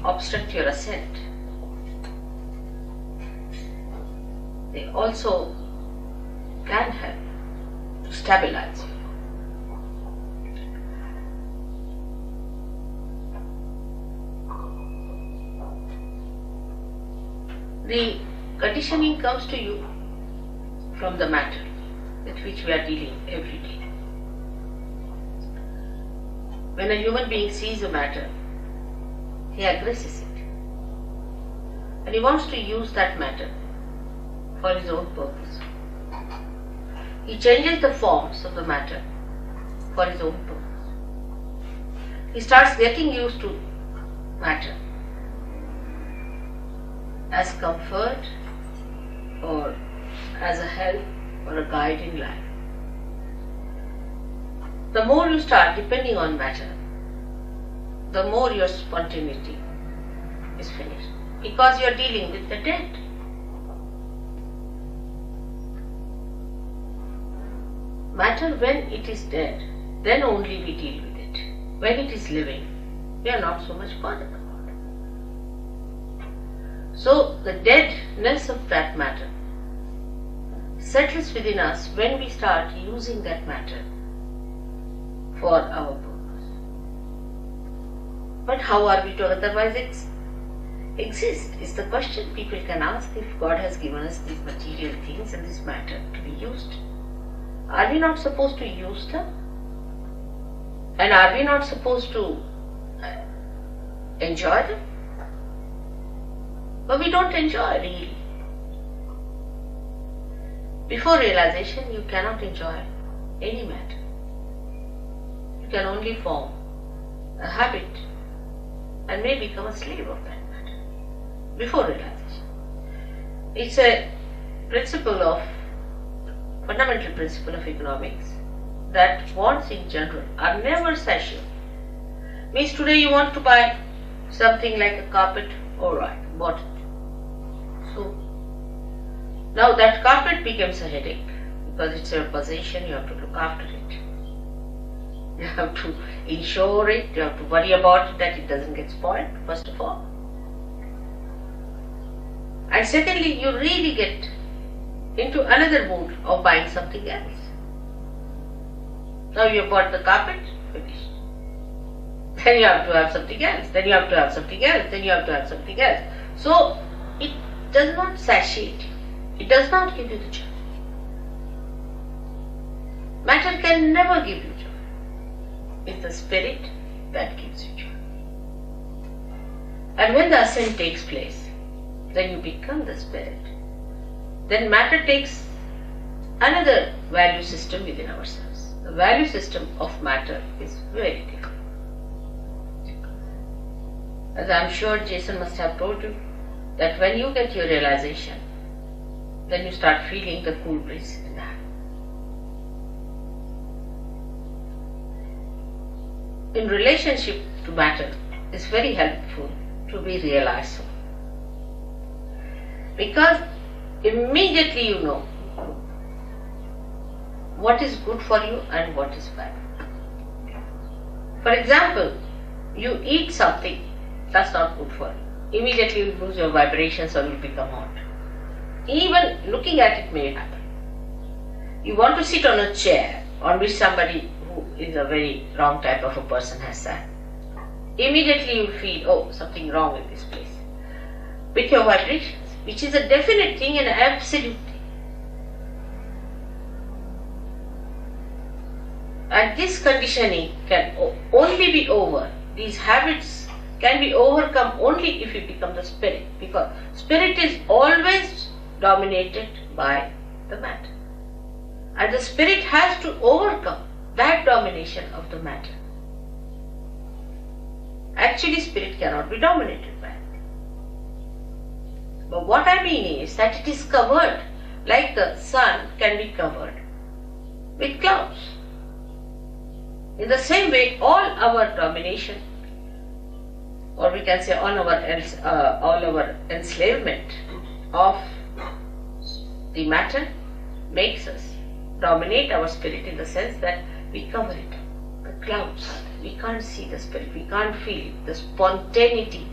obstruct your ascent. They also can help to stabilize you. The conditioning comes to you from the matter with which we are dealing every day. When a human being sees a matter, he aggresses it. And he wants to use that matter for his own purpose. He changes the forms of the matter for his own purpose. He starts getting used to matter as comfort or as a help or a guide in life. The more you start depending on matter, the more your spontaneity is finished, because you are dealing with the dead. Matter, when it is dead, then only we deal with it. When it is living, we are not so much bothered about it. So the deadness of that matter settles within us when we start using that matter for our purpose. But how are we to otherwise exist is the question people can ask if God has given us these material things and this matter to be used. Are we not supposed to use them? And are we not supposed to enjoy them? But we don't enjoy really. Before realization, you cannot enjoy any matter. You can only form a habit and may become a slave of that matter before realization. It's a fundamental principle of economics that wants in general are never satiable. Means today you want to buy something like a carpet, alright, bought it. So now that carpet becomes a headache because it's your possession, you have to look after it. You have to insure it, you have to worry about it that it doesn't get spoiled, first of all. And secondly, you really get into another mood of buying something else. Now you have bought the carpet, finished. Then you have to have something else, then you have to have something else, then you have to have something else. So it does not satiate you. It does not give you the joy. Matter can never give you joy. It's the spirit that gives you joy. And when the ascent takes place, then you become the spirit. Then matter takes another value system within ourselves. The value system of matter is very different. As I am sure Jason must have told you, that when you get your realization, then you start feeling the cool breeze in the hand. In relationship to matter, it's very helpful to be realized. Because immediately you know what is good for you and what is bad. For example, you eat something that's not good for you. Immediately you lose your vibrations or you become hot. Even looking at it may happen. You want to sit on a chair on which somebody who is a very wrong type of a person has sat. Immediately you feel, oh, something wrong in this place. With your vibrations, which is a definite thing and absolute thing. And this conditioning can only be over. These habits can be overcome only if you become the spirit, because spirit is always dominated by the matter. And the spirit has to overcome that domination of the matter. Actually, spirit cannot be dominated by it. But what I mean is that it is covered, like the sun can be covered with clouds. In the same way, all our domination, or we can say all our enslavement of the matter makes us dominate our spirit in the sense that we cover it. The clouds, we can't see the spirit, we can't feel it. The spontaneity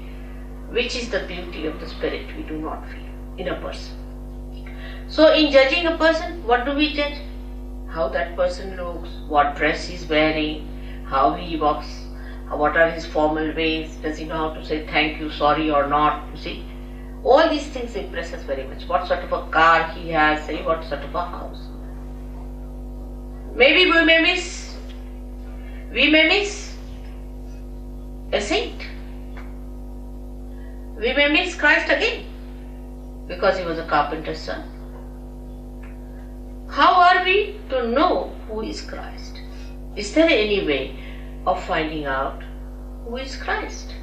which is the beauty of the spirit we do not feel in a person. So in judging a person, what do we judge? How that person looks, what dress he's wearing, how he walks, what are his formal ways, does he know how to say thank you, sorry or not, you see. All these things impress us very much. What sort of a car he has, say, what sort of a house. Maybe we may miss a saint. We may miss Christ again because he was a carpenter's son. How are we to know who is Christ? Is there any way of finding out who is Christ?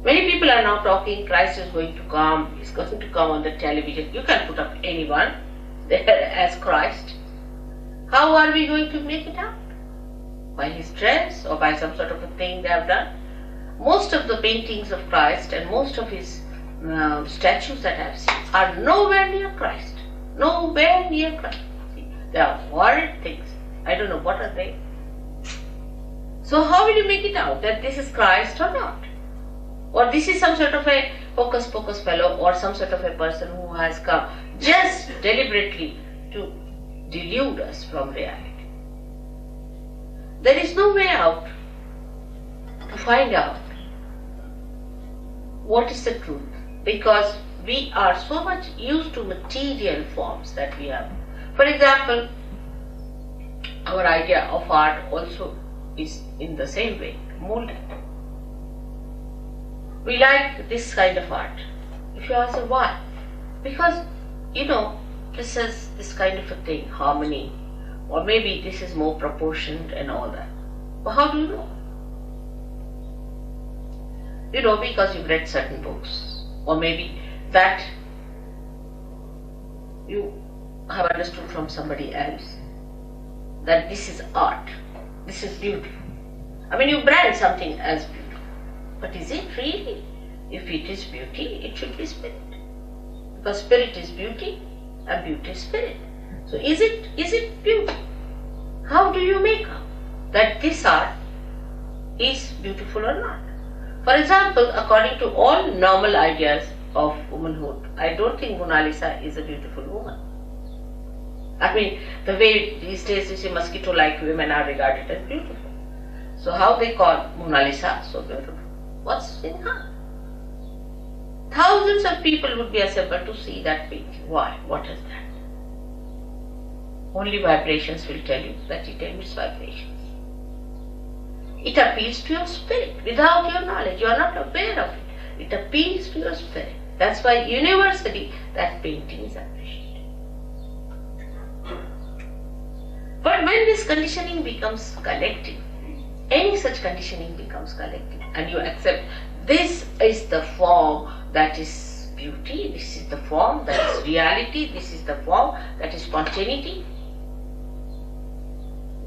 Many people are now talking, Christ is going to come, he's going to come on the television. You can put up anyone there as Christ. How are we going to make it out? By his dress or by some sort of a thing they have done? Most of the paintings of Christ and most of his statues that I have seen are nowhere near Christ. Nowhere near Christ. See, they are horrid things. I don't know what are they. So how will you make it out that this is Christ or not? Or this is some sort of a hocus pocus fellow or some sort of a person who has come just deliberately to delude us from reality. There is no way out to find out what is the truth, because we are so much used to material forms that we have. For example, our idea of art also is in the same way molded. We like this kind of art. If you ask why? Because, this is this kind of a thing, harmony, or maybe this is more proportioned and all that. But how do you know? Because you've read certain books, or maybe that you have understood from somebody else that this is art, this is beautiful. You brand something as beautiful. But is it really? If it is beauty, it should be spirit. Because spirit is beauty and beauty is spirit. So is it beauty? How do you make out that this art is beautiful or not? For example, according to all normal ideas of womanhood, I don't think Mona Lisa is a beautiful woman. The way these days you see mosquito-like women are regarded as beautiful. So how they call Mona Lisa so beautiful? What's in her? Thousands of people would be assembled to see that painting. Why? What is that? Only vibrations will tell you that it emits vibrations. It appeals to your spirit without your knowledge. You are not aware of it. It appeals to your spirit. That's why universally that painting is appreciated. But when this conditioning becomes collective, any such conditioning becomes collective, and you accept this is the form that is beauty, this is the form that is reality, this is the form that is spontaneity,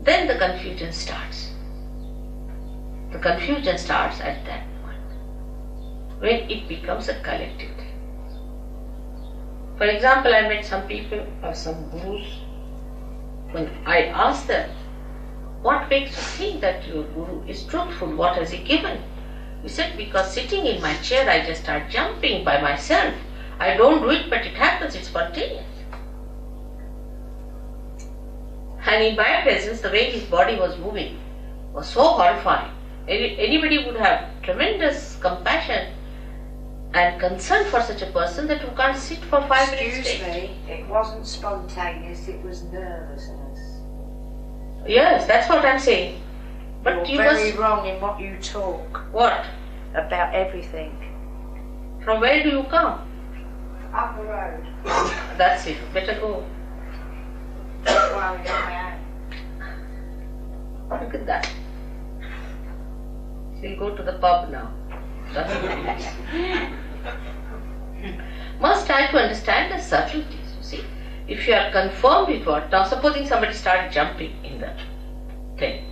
then the confusion starts. The confusion starts at that point, when it becomes a collective thing. For example, I met some people or some gurus. When I asked them, what makes you think that your guru is truthful? What has he given? He said, because sitting in my chair I just start jumping by myself. I don't do it, but it happens, it's spontaneous. And in my presence, the way his body was moving was so horrifying. Anybody would have tremendous compassion and concern for such a person that you can't sit for 5 minutes. Excuse me, it wasn't spontaneous, it was nervousness. Yes, that's what I'm saying. But You're very wrong in what you talk. What? About everything. From where do you come? Up the road. That's it. Better go. Don't worry, I'm out. Look at that. She'll go to the pub now. That's nice. Must try to understand the subtleties, you see. If you are confirmed with what, now supposing somebody started jumping in the thing,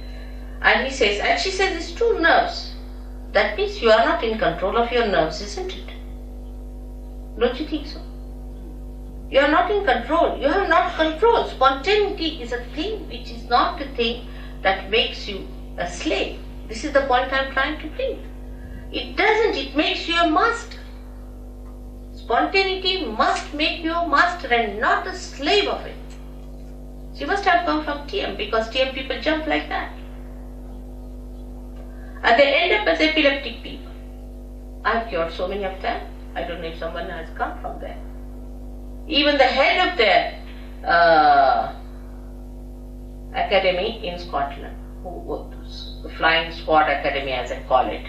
and he says, and she says it's 2 nerves. That means you are not in control of your nerves, isn't it? Don't you think so? You are not in control. You have not control. Spontaneity is a thing which is not a thing that makes you a slave. This is the point I am trying to bring. It doesn't, it makes you a master. Spontaneity must make you a master and not a slave of it. She must have come from TM, because TM people jump like that. And they end up as epileptic people. I have cured so many of them. I don't know if someone has come from there. Even the head of their academy in Scotland, the Flying Squad Academy as I call it,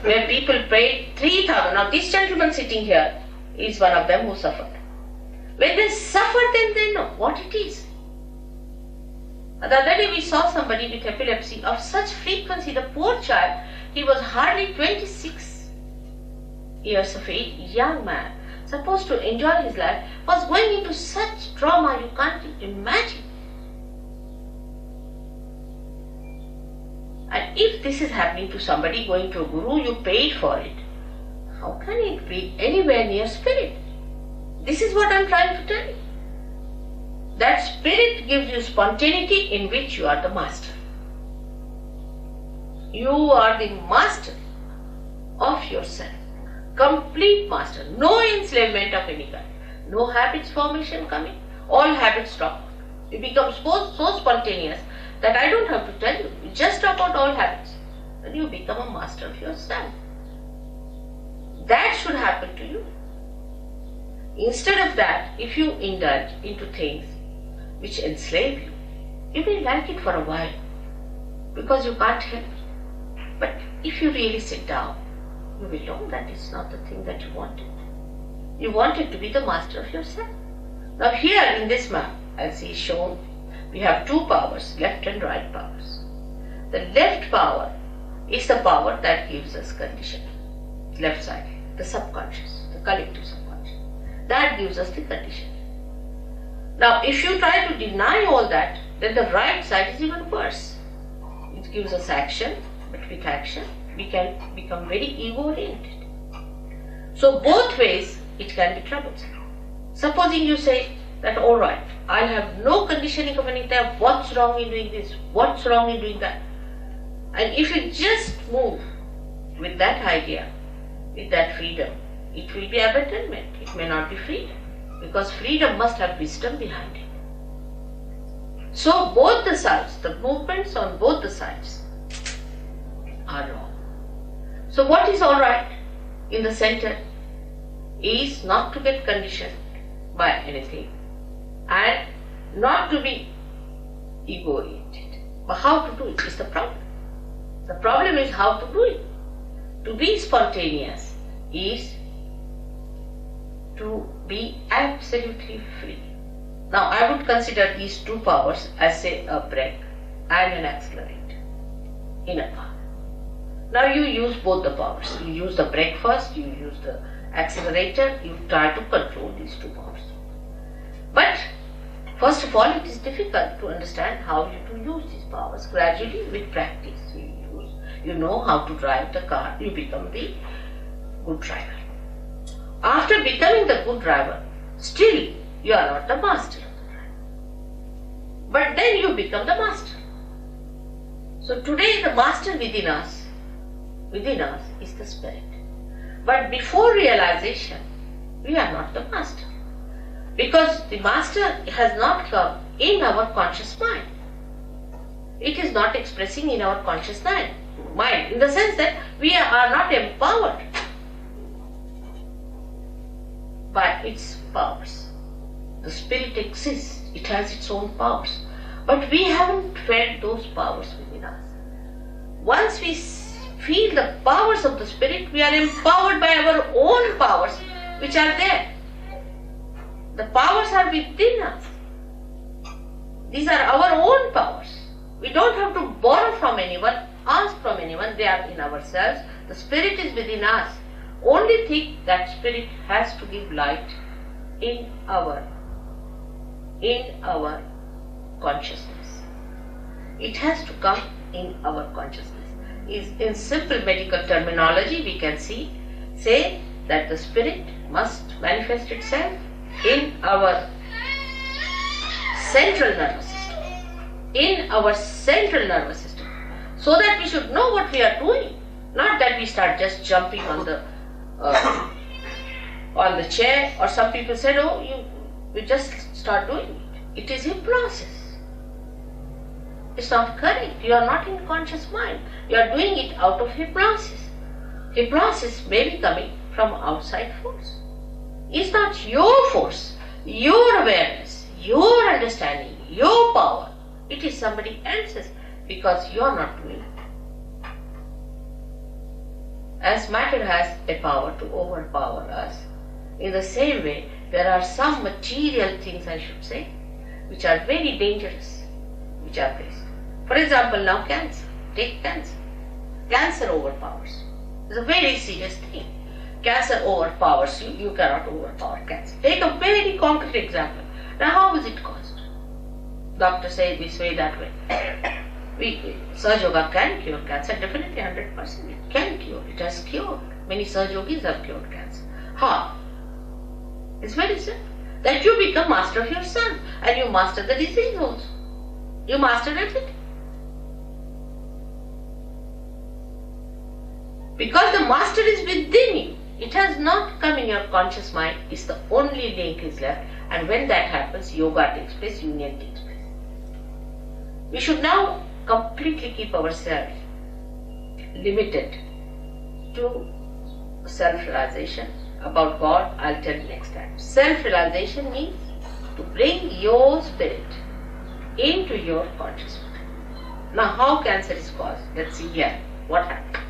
where people paid 3,000. Now this gentleman sitting here is one of them who suffered. When they suffer, then they know what it is. The other day we saw somebody with epilepsy of such frequency. The poor child, he was hardly 26 years of age, young man, supposed to enjoy his life, was going into such trauma you can't imagine. And if this is happening to somebody going to a guru, you paid for it, how can it be anywhere near spirit? This is what I am trying to tell you. That spirit gives you spontaneity in which you are the master. You are the master of yourself. Complete master. No enslavement of any kind. No habits formation coming. All habits stop. You become so spontaneous that I don't have to tell you. You just drop out all habits. And you become a master of yourself. That should happen to you. Instead of that, if you indulge into things which enslave you, you may like it for a while because you can't help it. But if you really sit down, you will know that it's not the thing that you wanted. You wanted to be the master of yourself. Now here in this map, as is shown, we have two powers, left and right powers. The left power is the power that gives us conditioning. Left side, the subconscious, the collective subconscious. That gives us the conditioning. Now if you try to deny all that, then the right side is even worse. It gives us action, but with action we can become very ego-oriented. So both ways it can be troublesome. Supposing you say that, all right, I have no conditioning of any type, what's wrong in doing this, what's wrong in doing that? And if you just move with that idea, with that freedom, it will be abandonment, it may not be freedom, because freedom must have wisdom behind it. So both the sides, the movements on both the sides are wrong. So what is all right in the center is not to get conditioned by anything and not to be ego-oriented. But how to do it is the problem. The problem is how to do it. To be spontaneous is to be absolutely free. Now I would consider these two powers as, say, a brake and an accelerator in a car. Now you use both the powers. You use the brake first, you use the accelerator, you try to control these two powers. But first of all, it is difficult to understand how to use these powers. Gradually, with practice, you know how to drive the car, you become the good driver. After becoming the good driver, still you are not the master of the driver. But then you become the master. So today the master within us is the spirit. But before realization, we are not the master. Because the master has not come in our conscious mind. It is not expressing in our conscious mind, in the sense that we are not empowered by its powers. The spirit exists, it has its own powers. But we haven't felt those powers within us. Once we feel the powers of the spirit, we are empowered by our own powers which are there. The powers are within us. These are our own powers. We don't have to borrow from anyone, ask from anyone, they are in ourselves. The spirit is within us. Only thing, that spirit has to give light in our consciousness. It has to come in our consciousness. In simple medical terminology, we can say that the spirit must manifest itself in our central nervous system. So that we should know what we are doing. Not that we start just jumping on the chair, or some people said, oh, you just start doing it. It is a process. It's not correct. You are not in conscious mind. You are doing it out of hypnosis. Hypnosis may be coming from outside force. It's not your force, your awareness, your understanding, your power. It is somebody else's, because you are not doing it. As matter has a power to overpower us, in the same way, there are some material things, I should say, which are very dangerous, which are placed. For example, now cancer. Take cancer. Cancer overpowers. It's a very serious thing. Cancer overpowers you. You cannot overpower cancer. Take a very concrete example. Now, how is it caused? Doctor say this way, that way. Surge Yoga can cure cancer. Definitely 100%. It can cure. It has cured. Many Surge Yogis have cured cancer. How? It's very simple. That you become master of your son, and you master the disease also. You master everything. Because the master is within you. It has not come in your conscious mind. It's the only link is left. And when that happens, yoga takes place, union takes place. We should now completely keep ourselves limited to self-realization. About God, I'll tell you next time. Self-realization means to bring your spirit into your conscious mind. Now, how cancer is caused? Let's see here. What happened?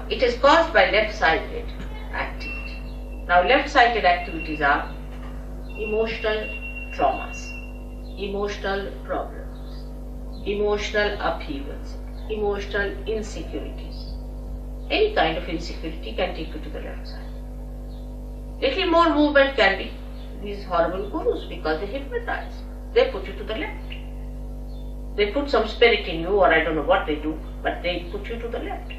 It is caused by left-sided activity. Now, left-sided activities are emotional traumas, emotional problems, emotional upheavals, emotional insecurities. Any kind of insecurity can take you to the left side. Little more movement can be these horrible gurus, because they hypnotize. They put you to the left. They put some spirit in you, or I don't know what they do, but they put you to the left.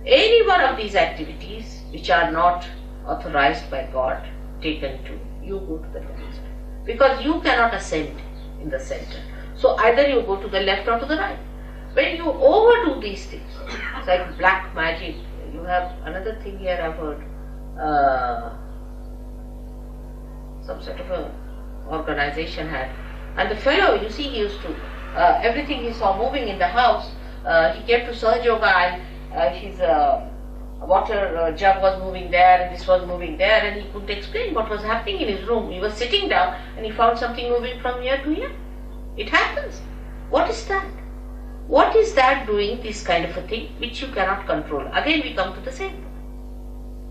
Any one of these activities which are not authorized by God, taken to, you go to the left side. Because you cannot ascend in the center. So either you go to the left or to the right. When you overdo these things, it's like black magic. You have another thing here I've heard. Some sort of a organization had. And the fellow, you see, he used to, everything he saw moving in the house, he came to Surge Yoga, and his water jug was moving there, and this was moving there, and he couldn't explain what was happening in his room. He was sitting down and he found something moving from here to here. It happens. What is that? What is that doing, this kind of a thing which you cannot control? Again we come to the same.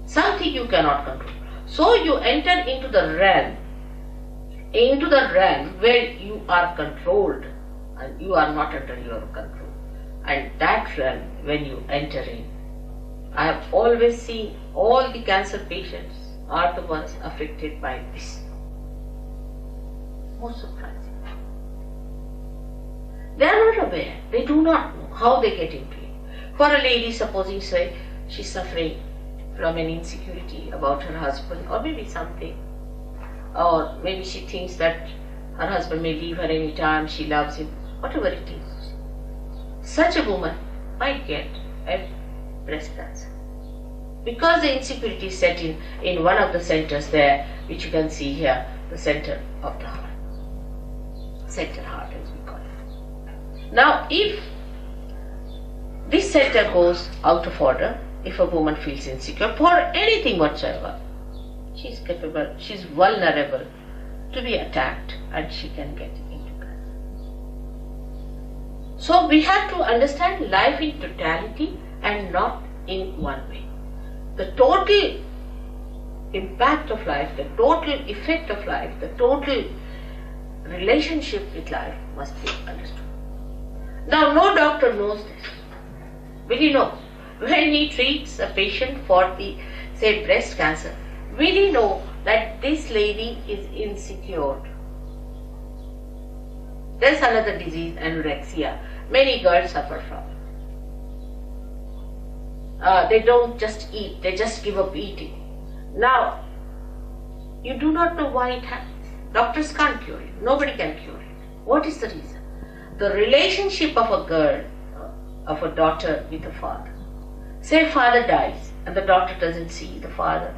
Something you cannot control. So you enter into the realm where you are controlled and you are not under your control. And that realm, when you enter in, I have always seen all the cancer patients are the ones affected by this. Most surprising. They are not aware. They do not know how they get into it. For a lady, supposing say she's suffering from an insecurity about her husband, or maybe something, or maybe she thinks that her husband may leave her any time, she loves him, whatever it is. Such a woman might get a breast cancer. Because the insecurity is set in one of the centers there, which you can see here, the center of the heart. Center heart as we call it. Now if this center goes out of order, if a woman feels insecure for anything whatsoever, she is capable, she is vulnerable to be attacked and she can get into cancer. So we have to understand life in totality and not in one way. The total impact of life, the total effect of life, the total relationship with life must be understood. Now no doctor knows this. Will he know? When he treats a patient for the, say, breast cancer, will he know that this lady is insecure? There's another disease, anorexia. Many girls suffer from it. They don't just eat, they just give up eating. Now, you do not know why it happens. Doctors can't cure it. Nobody can cure it. What is the reason? The relationship of a girl, of a daughter with a father. Say father dies and the daughter doesn't see the father,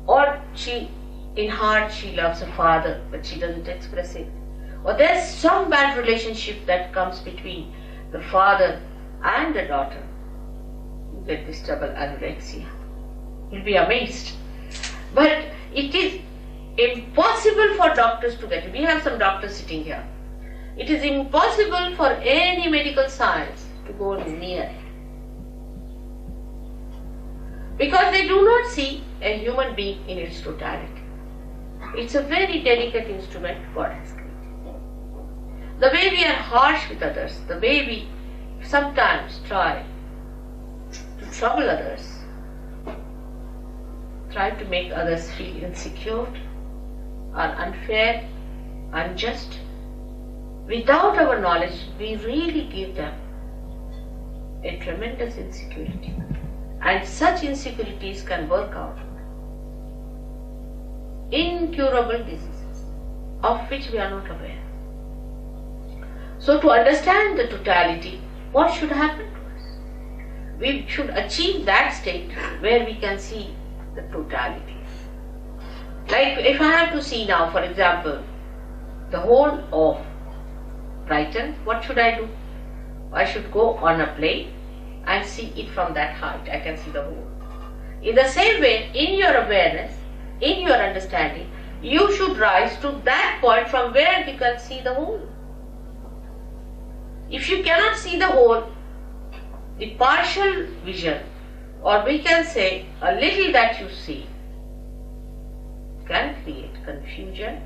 or she in heart she loves her father but she doesn't express it, or there's some bad relationship that comes between the father and the daughter, you get this double anorexia. You'll be amazed. But it is impossible for doctors to get it. We have some doctors sitting here. It is impossible for any medical science to go near it, because they do not see a human being in its totality. It's a very delicate instrument God has created. The way we are harsh with others, the way we sometimes try to trouble others, try to make others feel insecure, are unfair, unjust. Without our knowledge, we really give them a tremendous insecurity. And such insecurities can work out incurable diseases of which we are not aware. So to understand the totality, what should happen to us? We should achieve that state where we can see the totality. Like if I have to see now, for example, the whole of Brighton, what should I do? I should go on a plane and see it from that height. I can see the whole. In the same way, in your awareness, in your understanding, you should rise to that point from where you can see the whole. If you cannot see the whole, the partial vision, or we can say a little that you see, can create confusion,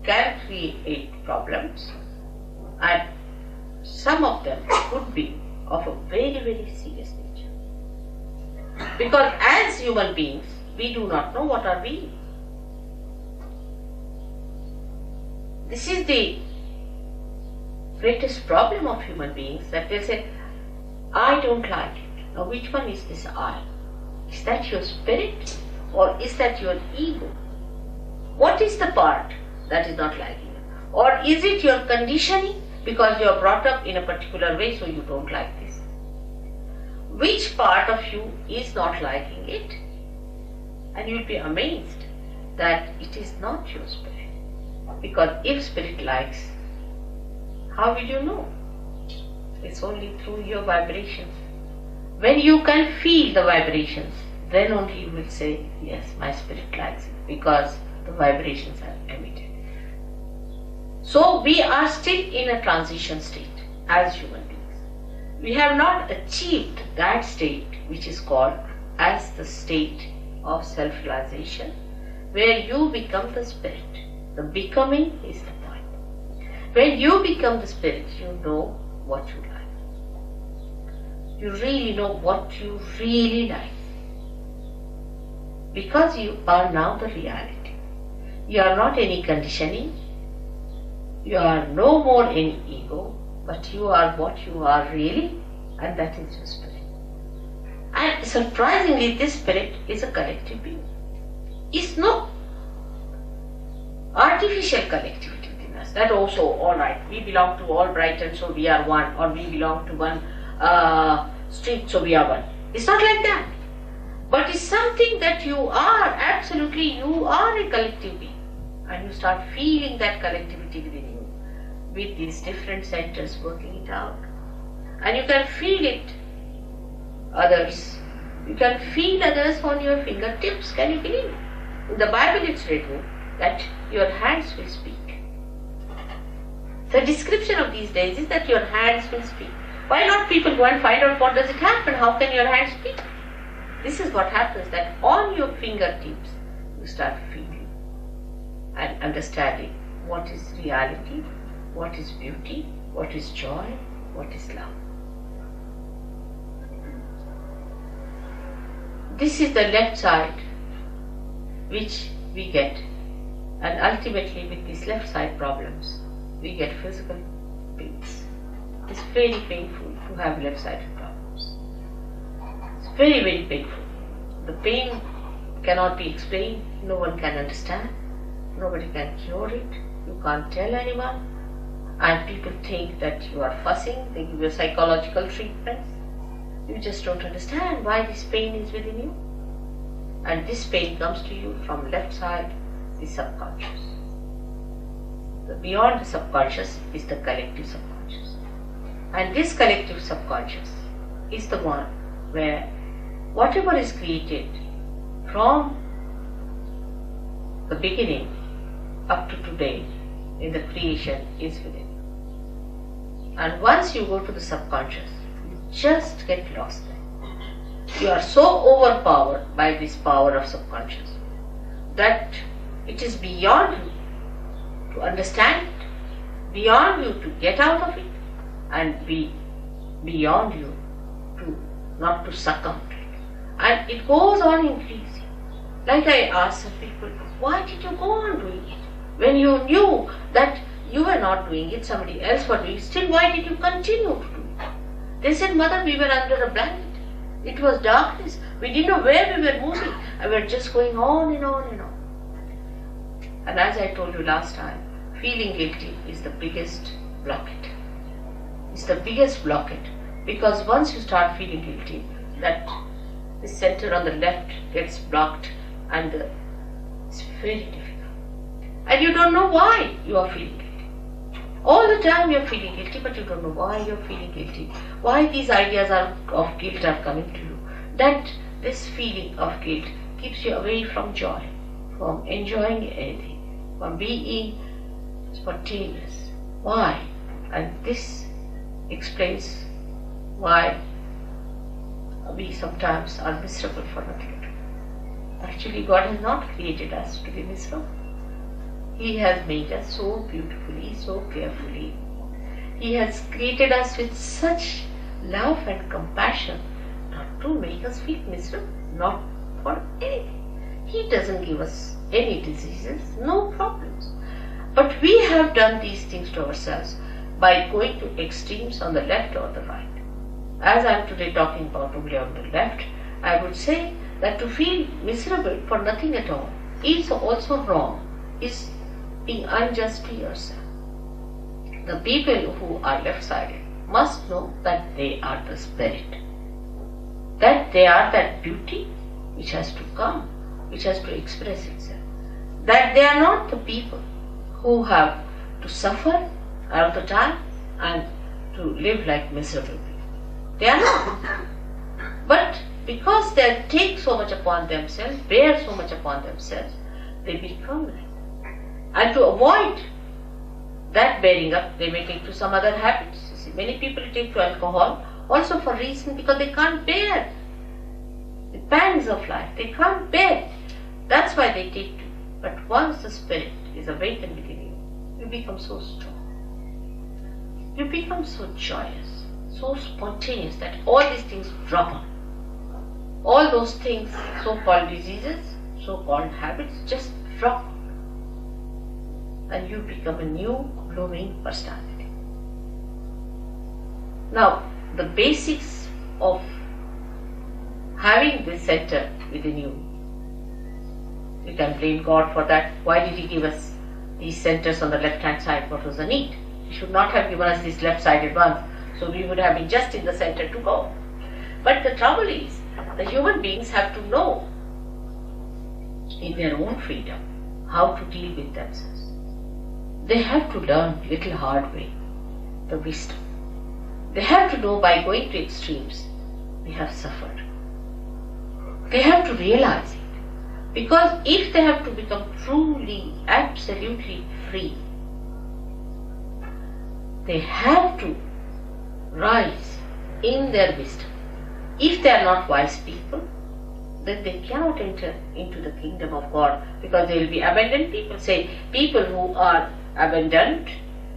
can create problems, and some of them could be of a very, very serious nature. Because as human beings, we do not know what are we. This is the greatest problem of human beings, that they say, I don't like it. Now which one is this I? Is that your spirit or is that your ego? What is the part that is not liking it? Or is it your conditioning because you are brought up in a particular way so you don't like this? Which part of you is not liking it? And you will be amazed that it is not your spirit. Because if spirit likes, how will you know? It's only through your vibrations. When you can feel the vibrations, then only you will say, yes, my spirit likes it, because the vibrations are emitted. So we are still in a transition state as human beings. We have not achieved that state which is called as the state of self-realization, where you become the spirit. The becoming is the point. When you become the spirit, you know what you like. You really know what you really like. Because you are now the reality. You are not any conditioning. You are no more any ego, but you are what you are really, and that is your spirit. And surprisingly, this spirit is a collective being. It's no artificial collectivity within us. That also, alright, we belong to all Brighton, so we are one, or we belong to one street, so we are one. It's not like that. But it's something that you are, absolutely, you are a collective being. And you start feeling that collectivity within you, with these different centers working it out. And you can feel it, others. You can feel others on your fingertips, can you believe it? In the Bible it's written that your hands will speak. The description of these days is that your hands will speak. Why not people go and find out what does it happen? How can your hands speak? This is what happens, that on your fingertips you start feeling and understanding what is reality, what is beauty, what is joy, what is love. This is the left side which we get, and ultimately with these left side problems we get physical pains. It's very painful to have left sided problems. It's very, very painful. The pain cannot be explained, no one can understand, nobody can cure it, you can't tell anyone, and people think that you are fussing, they give you psychological treatments. You just don't understand why this pain is within you. And this pain comes to you from left side, the subconscious. The beyond the subconscious is the collective subconscious. And this collective subconscious is the one where whatever is created from the beginning up to today in the creation is within you. And once you go to the subconscious, you just get lost there. You are so overpowered by this power of subconscious that it is beyond you to understand it, beyond you to get out of it, and beyond you to not to succumb to it. And it goes on increasing. Like I asked some people, why did you go on doing it? When you knew that you were not doing it, somebody else was doing it, still why did you continue to do it? They said, Mother, we were under a blanket. It was darkness. We didn't know where we were moving. And we were just going on and on and on. And as I told you last time, feeling guilty is the biggest blockade. It's the biggest blockade. Because once you start feeling guilty, that the center on the left gets blocked and it's very difficult. And you don't know why you are feeling guilty. All the time you are feeling guilty, but you don't know why you are feeling guilty. Why these ideas of guilt are coming to you. That this feeling of guilt keeps you away from joy, from enjoying anything, from being spontaneous. Why? And this explains why we sometimes are miserable for nothing. Actually, God has not created us to be miserable. He has made us so beautifully, so carefully. He has created us with such love and compassion not to make us feel miserable, not for anything. He doesn't give us any diseases, no problems. But we have done these things to ourselves by going to extremes on the left or the right. As I am today talking about only on the left, I would say that to feel miserable for nothing at all is also wrong, is being unjust to yourself. The people who are left-sided must know that they are the spirit, that they are that beauty which has to come, which has to express itself, that they are not the people who have to suffer all the time and to live like miserable people. They are not. But because they take so much upon themselves, bear so much upon themselves, they become like that. And to avoid that bearing up, they may take to some other habits. You see, many people take to alcohol also for reason because they can't bear the pangs of life. They can't bear. That's why they take to. But once the spirit is awakened within you, you become so strong. You become so joyous, so spontaneous that all these things drop on. All those things, so-called diseases, so-called habits, just drop. And you become a new blooming personality. Now, the basics of having this center within you, you can blame God for that. Why did He give us these centers on the left-hand side? What was the need? He should not have given us these left-sided ones, so we would have been just in the center to go. But the trouble is, the human beings have to know in their own freedom how to deal with themselves. They have to learn little hard way, the wisdom. They have to know by going to extremes, they have suffered. They have to realize it. Because if they have to become truly, absolutely free, they have to rise in their wisdom. If they are not wise people, then they cannot enter into the kingdom of God, because they will be abandoned people. Say, people who are abandoned,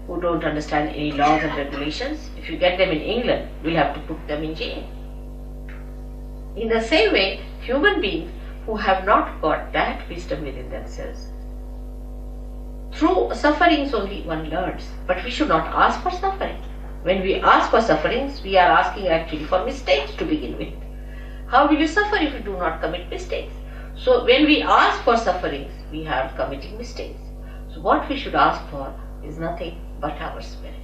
who don't understand any laws and regulations, if you get them in England, we'll have to put them in jail. In the same way, human beings who have not got that wisdom within themselves, through sufferings only one learns, but we should not ask for suffering. When we ask for sufferings, we are asking actually for mistakes to begin with. How will you suffer if you do not commit mistakes? So when we ask for sufferings, we are committing mistakes. So what we should ask for is nothing but our spirit.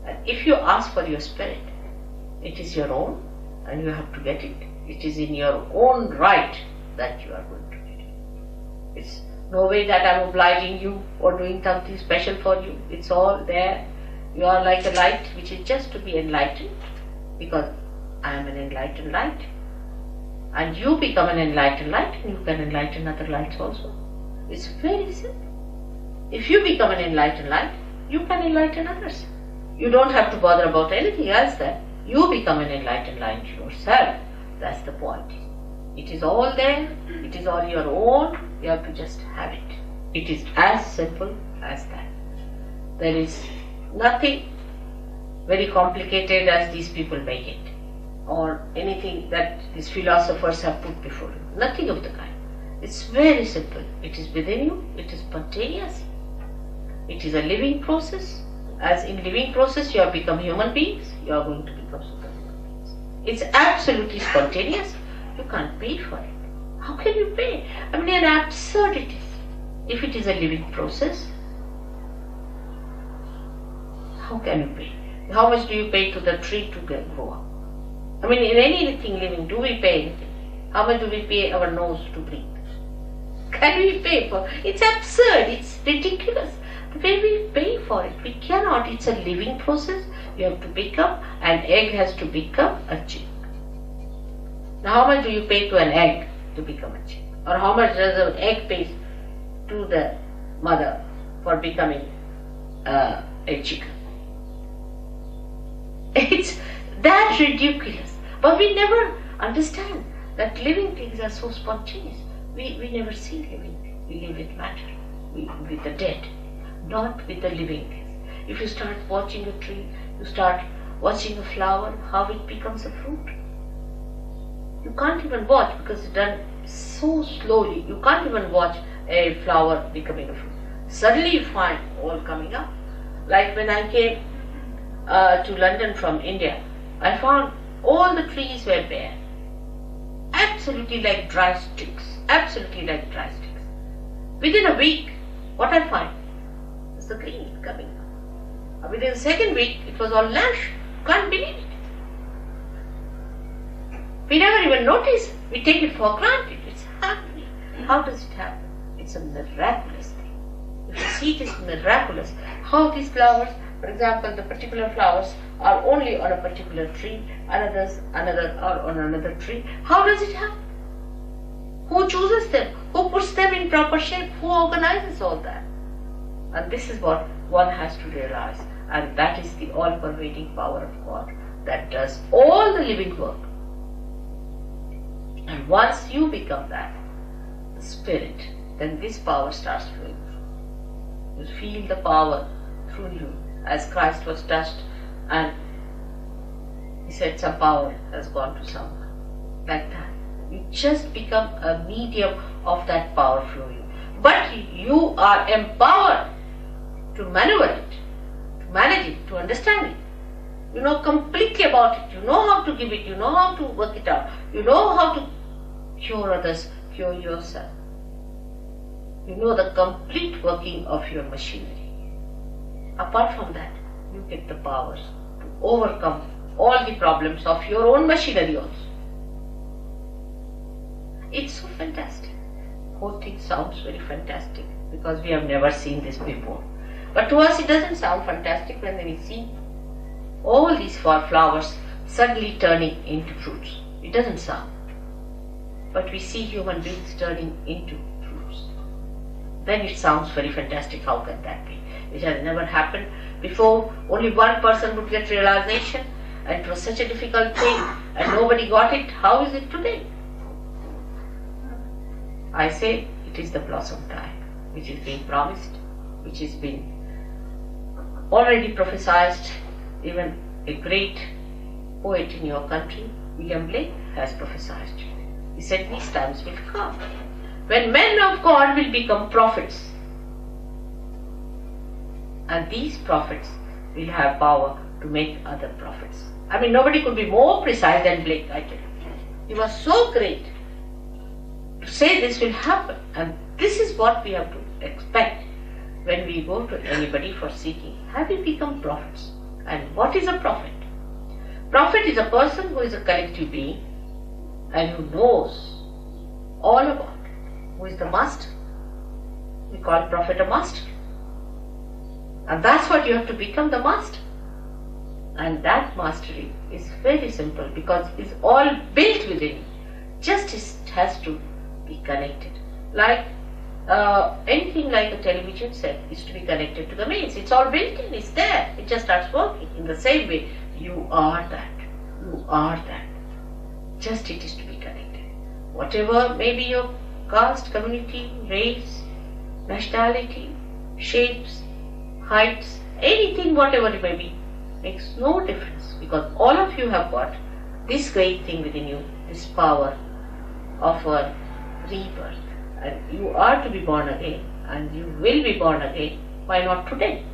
And if you ask for your spirit, it is your own, and you have to get it. It is in your own right that you are going to get it. It's no way that I am obliging you or doing something special for you. It's all there. You are like a light which is just to be enlightened, because I am an enlightened light. And you become an enlightened light, and you can enlighten other lights also. It's very simple. If you become an enlightened light, you can enlighten others. You don't have to bother about anything else then. You become an enlightened light yourself. That's the point. It is all there. It is all your own. You have to just have it. It is as simple as that. There is nothing very complicated as these people make it, or anything that these philosophers have put before you. Nothing of the kind. It's very simple. It is within you. It is spontaneous. It is a living process. As in living process you have become human beings, you are going to become superhuman beings. It's absolutely spontaneous. You can't pay for it. How can you pay? I mean, an absurdity. If it is a living process, how can you pay? How much do you pay to the tree to grow up? I mean, in anything living, do we pay anything? How much do we pay our nose to breathe? Can we pay for it? It's absurd. It's ridiculous. The way we pay for it, we cannot. It's a living process. You have to become, an egg has to become a chick. Now, how much do you pay to an egg to become a chick? Or how much does an egg pay to the mother for becoming a chicken? It's that ridiculous. But we never understand that living things are so spontaneous. We never see living things. We live with matter, with the dead, not with the living things. If you start watching a tree, you start watching a flower, how it becomes a fruit. You can't even watch, because it's done so slowly. You can't even watch a flower becoming a fruit. Suddenly you find all coming up. Like when I came to London from India, I found all the trees were bare. Absolutely like dry sticks. Absolutely like dry sticks. Within a week, what I find is the green coming up. Within the second week, it was all lush. Can't believe it. We never even notice. We take it for granted. It's happening. How does it happen? It's a miraculous thing. If you see it is miraculous, how these flowers, for example, the particular flowers are only on a particular tree, others are on another tree. How does it happen? Who chooses them? Who puts them in proper shape? Who organizes all that? And this is what one has to realize. And that is the all-pervading power of God that does all the living work. And once you become that, the spirit, then this power starts flowing through. You feel the power through you, as Christ was touched and he said some power has gone to someone. Like that. You just become a medium of that power through you. But you are empowered to maneuver it, to manage it, to understand it. You know completely about it. You know how to give it. You know how to work it out. You know how to cure others, cure yourself. You know the complete working of your machinery. Apart from that, you get the powers to overcome all the problems of your own machinery also. It's so fantastic. The whole thing sounds very fantastic because we have never seen this before. But to us it doesn't sound fantastic when we see all these flowers suddenly turning into fruits. It doesn't sound. But we see human beings turning into fruits. Then it sounds very fantastic. How can that be? It has never happened before. Only one person would get realization, and it was such a difficult thing and nobody got it. How is it today? I say it is the blossom time which is being promised, which has been already prophesied. Even a great poet in your country, William Blake, has prophesied. He said these times will come when men of God will become prophets, and these prophets will have power to make other prophets. I mean, nobody could be more precise than Blake, I tell you. He was so great to say this will happen, and this is what we have to expect when we go to anybody for seeking. Have we become prophets? And what is a prophet? Prophet is a person who is a collective being and who knows all about it. Who is the master? We call prophet a master. And that's what you have to become, the master. And that mastery is very simple because it's all built within you. Just it has to be connected. Like anything like a television set is to be connected to the mains. It's all built in, it's there. It just starts working. In the same way, you are that. You are that. Just it is to be connected. Whatever may be your caste, community, race, nationality, shapes, heights, anything, whatever it may be, makes no difference because all of you have got this great thing within you, this power of a rebirth. And you are to be born again and you will be born again. Why not today?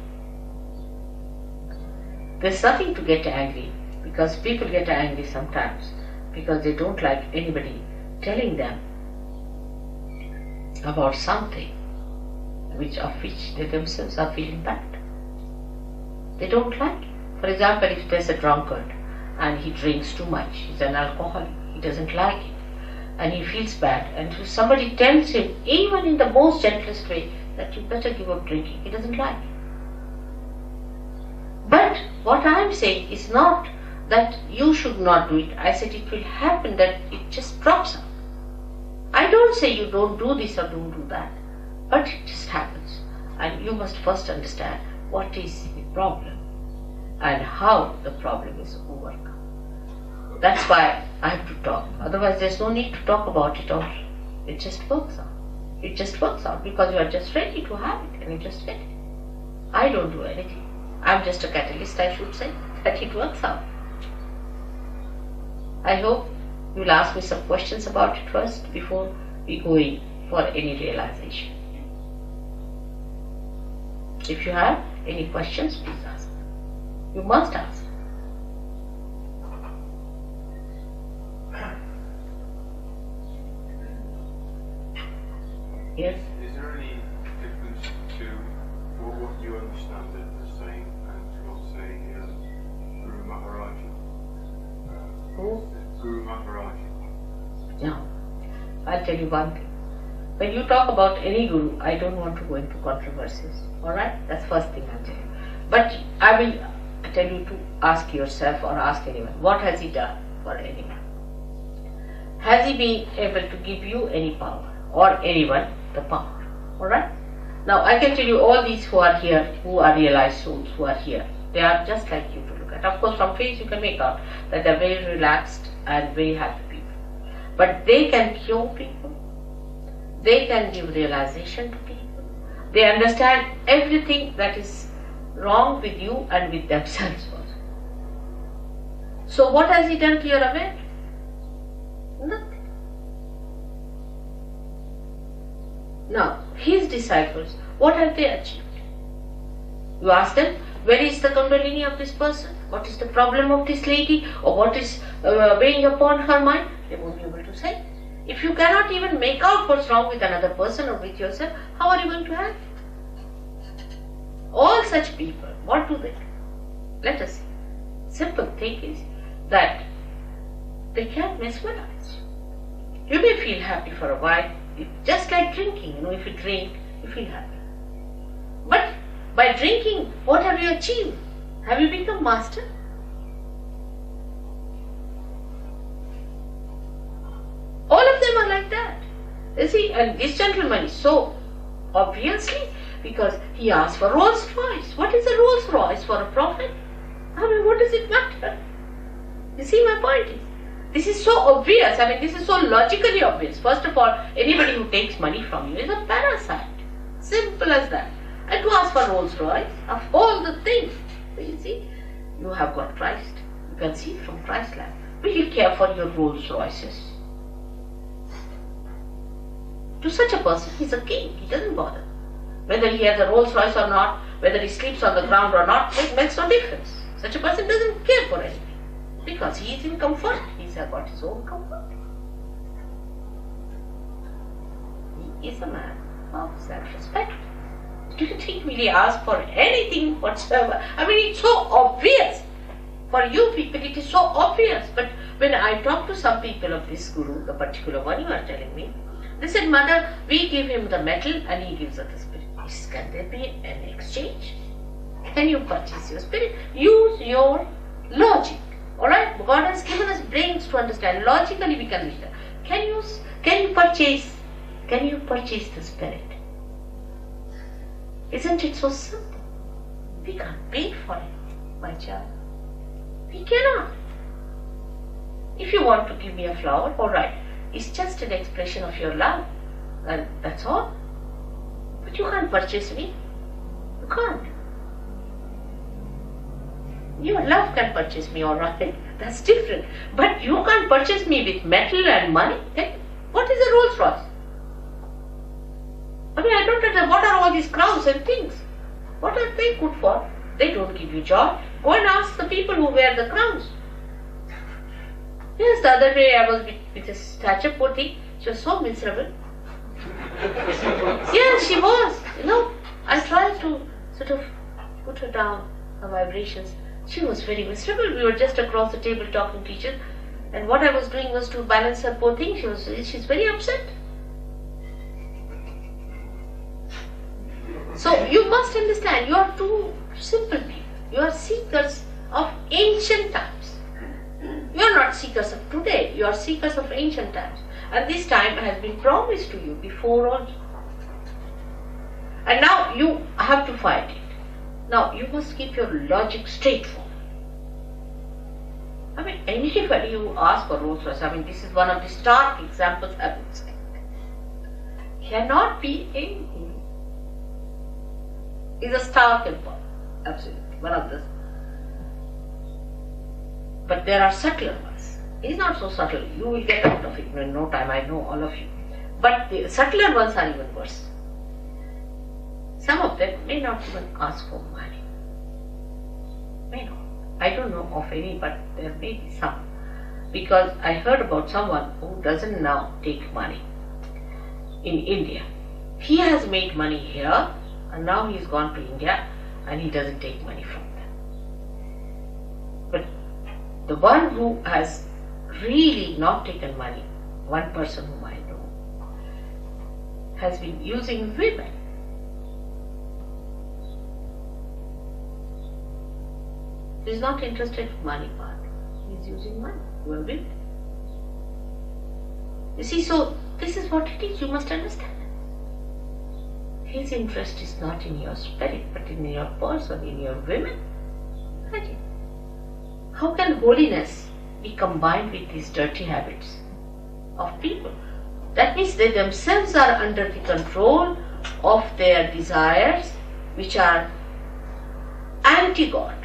There's nothing to get angry because people get angry sometimes because they don't like anybody telling them about something of which they themselves are feeling bad. They don't like it. For example, if there's a drunkard and he drinks too much, he's an alcoholic, he doesn't like it and he feels bad, and if somebody tells him, even in the most gentlest way, that you better give up drinking, he doesn't like it. But what I am saying is not that you should not do it. I said it will happen, that it just drops out. I don't say you don't do this or don't do that, but it just happens. And you must first understand what is the problem and how the problem is overcome. That's why I have to talk. Otherwise there's no need to talk about it, or it just works out. It just works out because you are just ready to have it and you just get it. I don't do anything. I'm just a catalyst, I should say, that it works out. I hope you'll ask me some questions about it first before we go in for any realization. If you have any questions, please ask. You must ask. Yes? Is there any difference to what you understand it as saying and what say Guru Maharaj? Who? Guru Maharaj. No. I'll tell you one thing. When you talk about any guru, I don't want to go into controversies. Alright? That's first thing I'll tell you. But I will tell you to ask yourself or ask anyone, what has he done for anyone? Has he been able to give you any power or anyone the power? Alright? Now I can tell you all these who are here, who are realized souls, who are here, they are just like you to look at. Of course from face you can make out that they are very relaxed and very happy people. But they can cure people. They can give realization to people. They understand everything that is wrong with you and with themselves also. So what has he done to your awareness? Nothing. Now, his disciples, what have they achieved? You ask them, where is the Kundalini of this person? What is the problem of this lady? Or what is weighing upon her mind? They won't be able to say. If you cannot even make out what's wrong with another person or with yourself, how are you going to help? All such people, what do they do? Let us see. Simple thing is that they can mesmerize you. You may feel happy for a while, just like drinking. If you drink, you feel happy. But by drinking, what have you achieved? Have you become master? All of them are like that. You see, and this gentleman is so obviously, because he asked for Rolls Royce. What is a Rolls Royce for a prophet? I mean, what does it matter? You see, my point is, this is so obvious. I mean, this is so logically obvious. First of all, anybody who takes money from you is a parasite. Simple as that. And to ask for Rolls Royce, of all the things, so you see, you have got Christ. You can see from Christ's life. Will you care for your Rolls Royces? To such a person, he's a king. He doesn't bother. Whether he has a Rolls Royce or not, whether he sleeps on the ground or not, it makes no difference. Such a person doesn't care for anything. Because he is in comfort. He's got his own comfort. He is a man of self-respect. Do you think will he ask for anything whatsoever? I mean, it's so obvious. For you people it is so obvious, but when I talk to some people of this guru, the particular one you are telling me, they said, Mother, we give him the metal and he gives us the spirit. Can there be an exchange? Can you purchase your spirit? Use your logic. Alright? God has given us brains to understand. Logically we can understand. Can you purchase the spirit? Isn't it so simple? We can't pay for it, my child. We cannot. If you want to give me a flower, alright, it's just an expression of your love, and that's all. But you can't purchase me. You can't. Your love can purchase me, alright, that's different. But you can't purchase me with metal and money. What is a Rolls Royce? I mean, I don't understand. What are all these crowns and things? What are they good for? They don't give you joy. Go and ask the people who wear the crowns. Yes, the other day I was with a statue, poor thing. She was so miserable. Yes, she was. I tried to sort of put her down, her vibrations. She was very miserable. We were just across the table talking to each other. And what I was doing was to balance her, poor thing. She's very upset. So you must understand, you are two simple people. You are seekers of ancient times. You are not seekers of today. You are seekers of ancient times. And this time has been promised to you before also. And now you have to fight it. Now you must keep your logic straightforward. I mean, anybody you ask for Rolls Royce, I mean, this is one of the stark examples I would say. Cannot be anything. Is a stark example. Absolutely. One of the. But there are subtler ones. It is not so subtle. You will get out of it in no time. I know all of you. But the subtler ones are even worse. Some of them may not even ask for money. May not. I don't know of any, but there may be some. Because I heard about someone who doesn't now take money in India. He has made money here and now he's gone to India and he doesn't take money from them. But the one who has really not taken money, one person whom I know, has been using women. He's not interested in money part. He's using money. Women. You see, so this is what it is. You must understand. His interest is not in your spirit, but in your person, in your women. Imagine. How can holiness be combined with these dirty habits of people? That means they themselves are under the control of their desires, which are anti-God.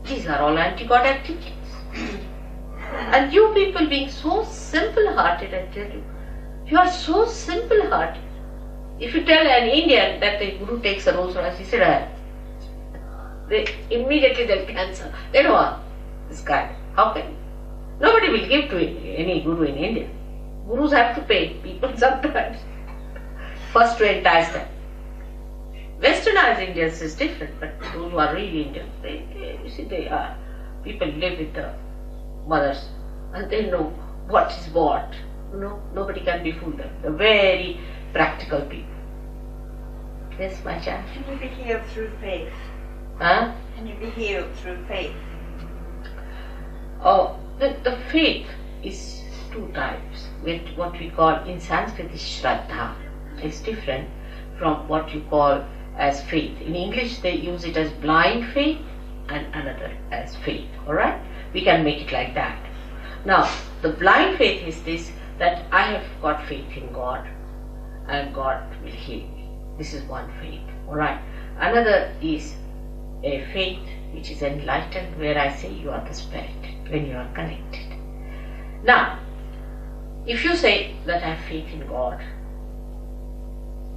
These are all anti-God activities. And you people being so simple-hearted, I tell you, you are so simple-hearted. If you tell an Indian that the Guru takes a Rolls Royce, he said, immediately they'll cancel. They know this guy. How can he? Nobody will give to any Guru in India. Gurus have to pay people sometimes. First to entice them. Westernized Indians is different, but those who are really Indians, you see, they are people live with the mothers and they know what is what. Nobody can befool them. They're very practical people. Yes, my child. Can you be healed through faith? Huh? Can you be healed through faith? Oh, the faith is two types. With what we call in Sanskrit is Shraddha. It's different from what you call as faith. In English they use it as blind faith and another as faith. Alright? We can make it like that. Now, the blind faith is this, that I have got faith in God and God will heal me. This is one faith. Alright? Another is a faith which is enlightened, where I say you are the spirit when you are connected. Now, if you say that I have faith in God,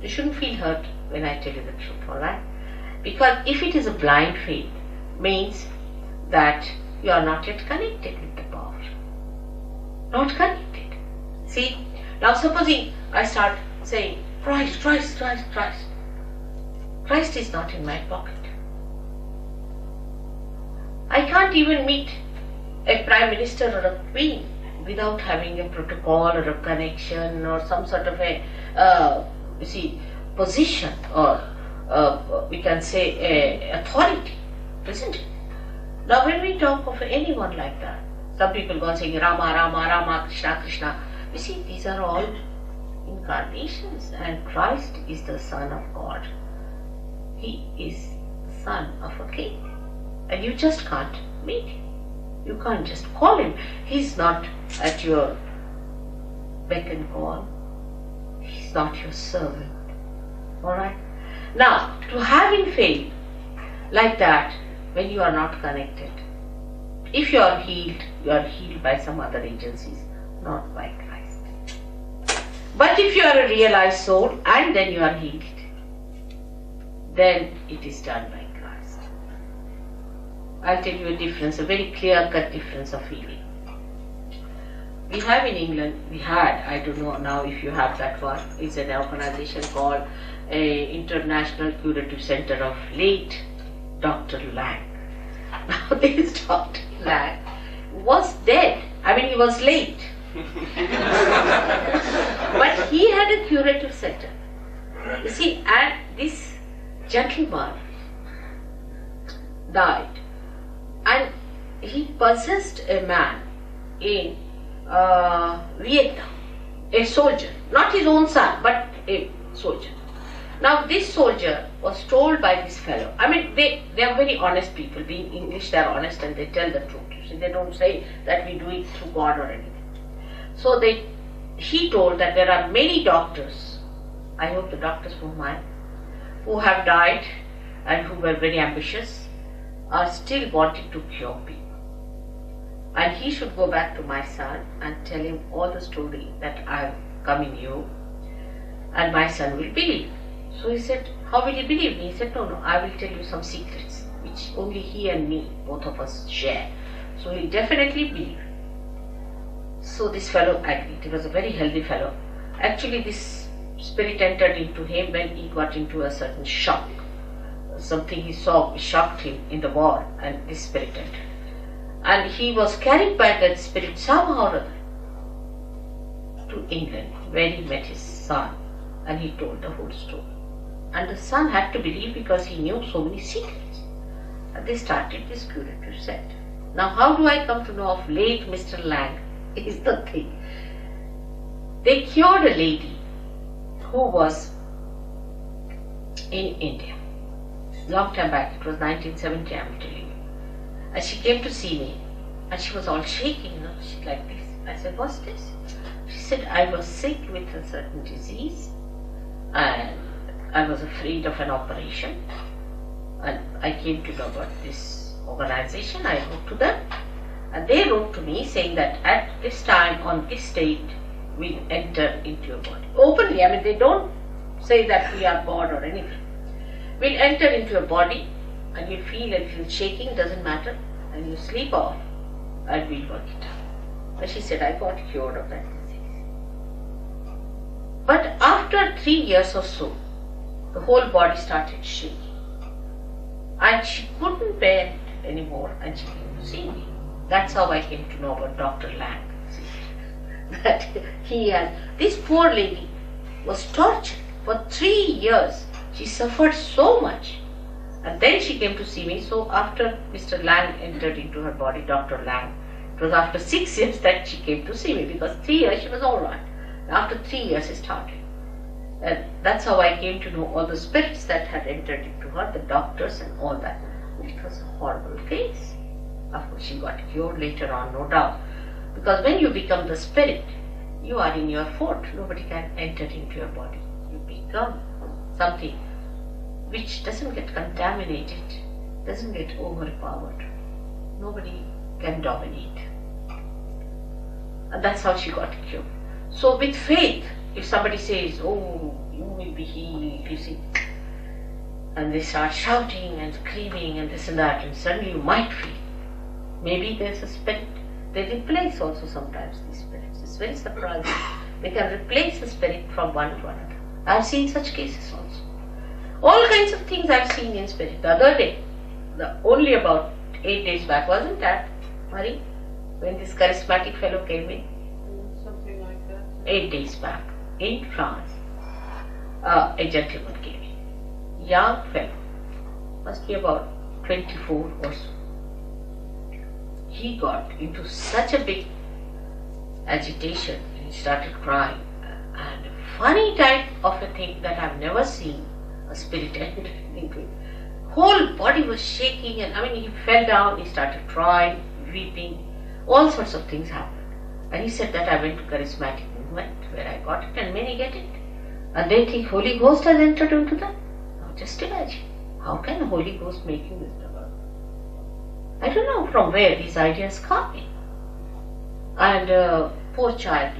you shouldn't feel hurt when I tell you the truth, alright? Because if it is a blind faith, means that you are not yet connected with the power. Not connected. See, now supposing I start saying, Christ, Christ, Christ, Christ. Christ is not in my pocket. I can't even meet a prime minister or a queen without having a protocol or a connection or some sort of a position, or we can say a authority, isn't it? Now when we talk of anyone like that, some people go saying Rama, Rama, Rama, Krishna, Krishna. You see, these are all incarnations, and Christ is the Son of God. He is the son of a king, and you just can't meet him. You can't just call him. He's not at your beck and call. He's not your servant. Alright? Now, to having faith like that, when you are not connected, if you are healed by some other agencies, not by Christ. But if you are a realized soul and then you are healed, then it is done by Christ. I'll tell you a difference, a very clear-cut difference of healing. We have in England, I don't know now if you have that one, it's an organization called International Curative Center of late Dr. Lang. Now this Dr. Lang was dead. I mean, he was late. But he had a curative center. You see, and this gentleman died, and he possessed a man in Vietnam, a soldier, not his own son, but a soldier. Now this soldier was told by this fellow, I mean they are very honest people, being English they are honest and they tell the truth, you see, they don't say that we do it through God or anything. So he told that there are many doctors, I hope the doctors won't mind, who have died and who were very ambitious, are still wanting to cure people. And he should go back to my son and tell him all the story that I have come in you, and my son will believe. So he said, how will you believe me? He said, no, I will tell you some secrets which only he and me, both of us, share. So he'll definitely believe. So this fellow agreed. He was a very healthy fellow. Actually this spirit entered into him when he got into a certain shock. Something he saw shocked him in the war, and this spirit entered. And he was carried by that spirit somehow or other to England, where he met his son, and he told the whole story. And the son had to believe because he knew so many secrets. And they started this curative center. Now how do I come to know of late Mr. Lang? Is the thing. They cured a lady who was in India. Long time back, it was 1970, I'm telling you. And she came to see me, and she was all shaking, you know, she like this. I said, what's this? She said, I was sick with a certain disease, and I was afraid of an operation, and I came to know about this organization. I wrote to them, and they wrote to me saying that at this time, on this date, we'll enter into your body. Openly, I mean, they don't say that we are God or anything. We'll enter into your body, and you'll feel a little shaking, doesn't matter, and you sleep off, and we'll work it out. And she said, I got cured of that disease. But after 3 years or so, the whole body started shaking, and she couldn't bear it anymore, and she came to see me. That's how I came to know about Dr. Lang. That he had, this poor lady was tortured for 3 years. She suffered so much, and then she came to see me. So after Mr. Lang entered into her body, Dr. Lang, it was after 6 years that she came to see me, because 3 years she was all right. After 3 years it started. And that's how I came to know all the spirits that had entered into her, the doctors and all that. It was a horrible case. Of course she got cured later on, no doubt. Because when you become the spirit, you are in your fort. Nobody can enter into your body. You become something which doesn't get contaminated, doesn't get overpowered. Nobody can dominate. And that's how she got cured. So with faith, if somebody says, oh, you will be healed, you see, and they start shouting and screaming and this and that, and suddenly you might feel, maybe there's a spirit. They replace also sometimes these spirits. It's very surprising. They can replace the spirit from one to another. I've seen such cases also. All kinds of things I've seen in spirit. The other day, only about 8 days back, wasn't that, Marie? When this charismatic fellow came in? Something like that. 8 days back, in France, a gentleman came in. Young fellow, must be about 24 or so. He got into such a big agitation and he started crying. And a funny type of a thing that I've never seen a spirit enter into. Whole body was shaking, and he fell down, he started crying, weeping, all sorts of things happened. And he said that I went to charismatic movement where I got it, and many get it. And they think Holy Ghost has entered into them. Now just imagine, how can the Holy Ghost make you this trouble? I don't know from where these ideas come in. And poor child,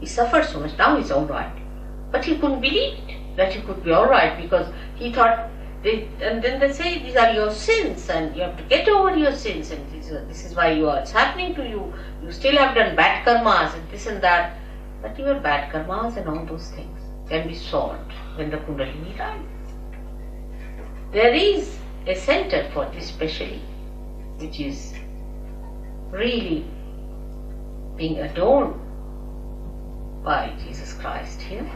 he suffered so much. Now he's all right. But he couldn't believe it, that he could be all right, because he thought, and then they say these are your sins and you have to get over your sins, and this is why it's happening to you. You still have done bad karmas and this and that. But your bad karmas and all those things can be solved when the Kundalini rises. There is a center for this specially, which is really being adorned by Jesus Christ here.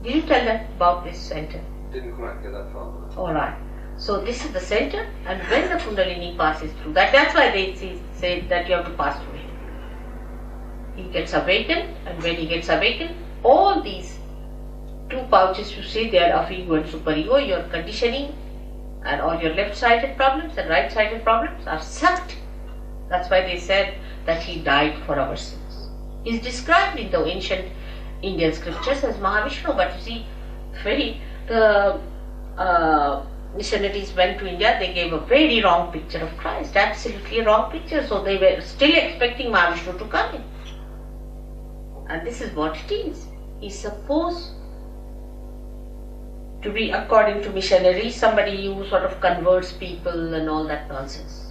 Did you tell that about this center? Didn't quite get that far. Alright. So this is the center, and when the Kundalini passes through, that's why they say that you have to pass through him. He gets awakened, and when he gets awakened, all these two pouches you see there of ego and superego, your conditioning and all your left-sided problems and right-sided problems are sucked. That's why they said that he died for our sins. He is described in the ancient Indian scriptures as Mahavishnu, but you see, the missionaries went to India, they gave a very wrong picture of Christ, absolutely a wrong picture, so they were still expecting Mahavishnu to come in. And this is what it is. He's supposed to be, according to missionaries, somebody who sort of converts people and all that nonsense.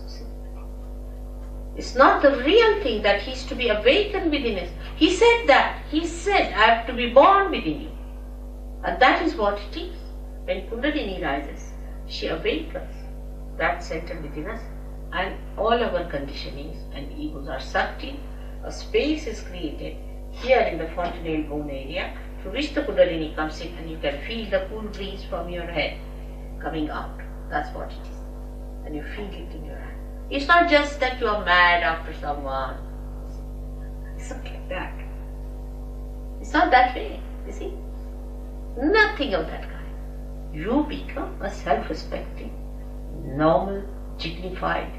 It's not the real thing that he's to be awakened within us. He said that. He said, I have to be born within you. And that is what it is. When Kundalini rises, she awakens that center within us, and all our conditionings and egos are sucked in. A space is created here in the fontanelle bone area through which the Kundalini comes in, and you can feel the cool breeze from your head coming out. That's what it is. And you feel it in your hand. It's not just that you are mad after someone. It's not like that. It's not that way, you see. Nothing of that kind. You become a self-respecting, normal, dignified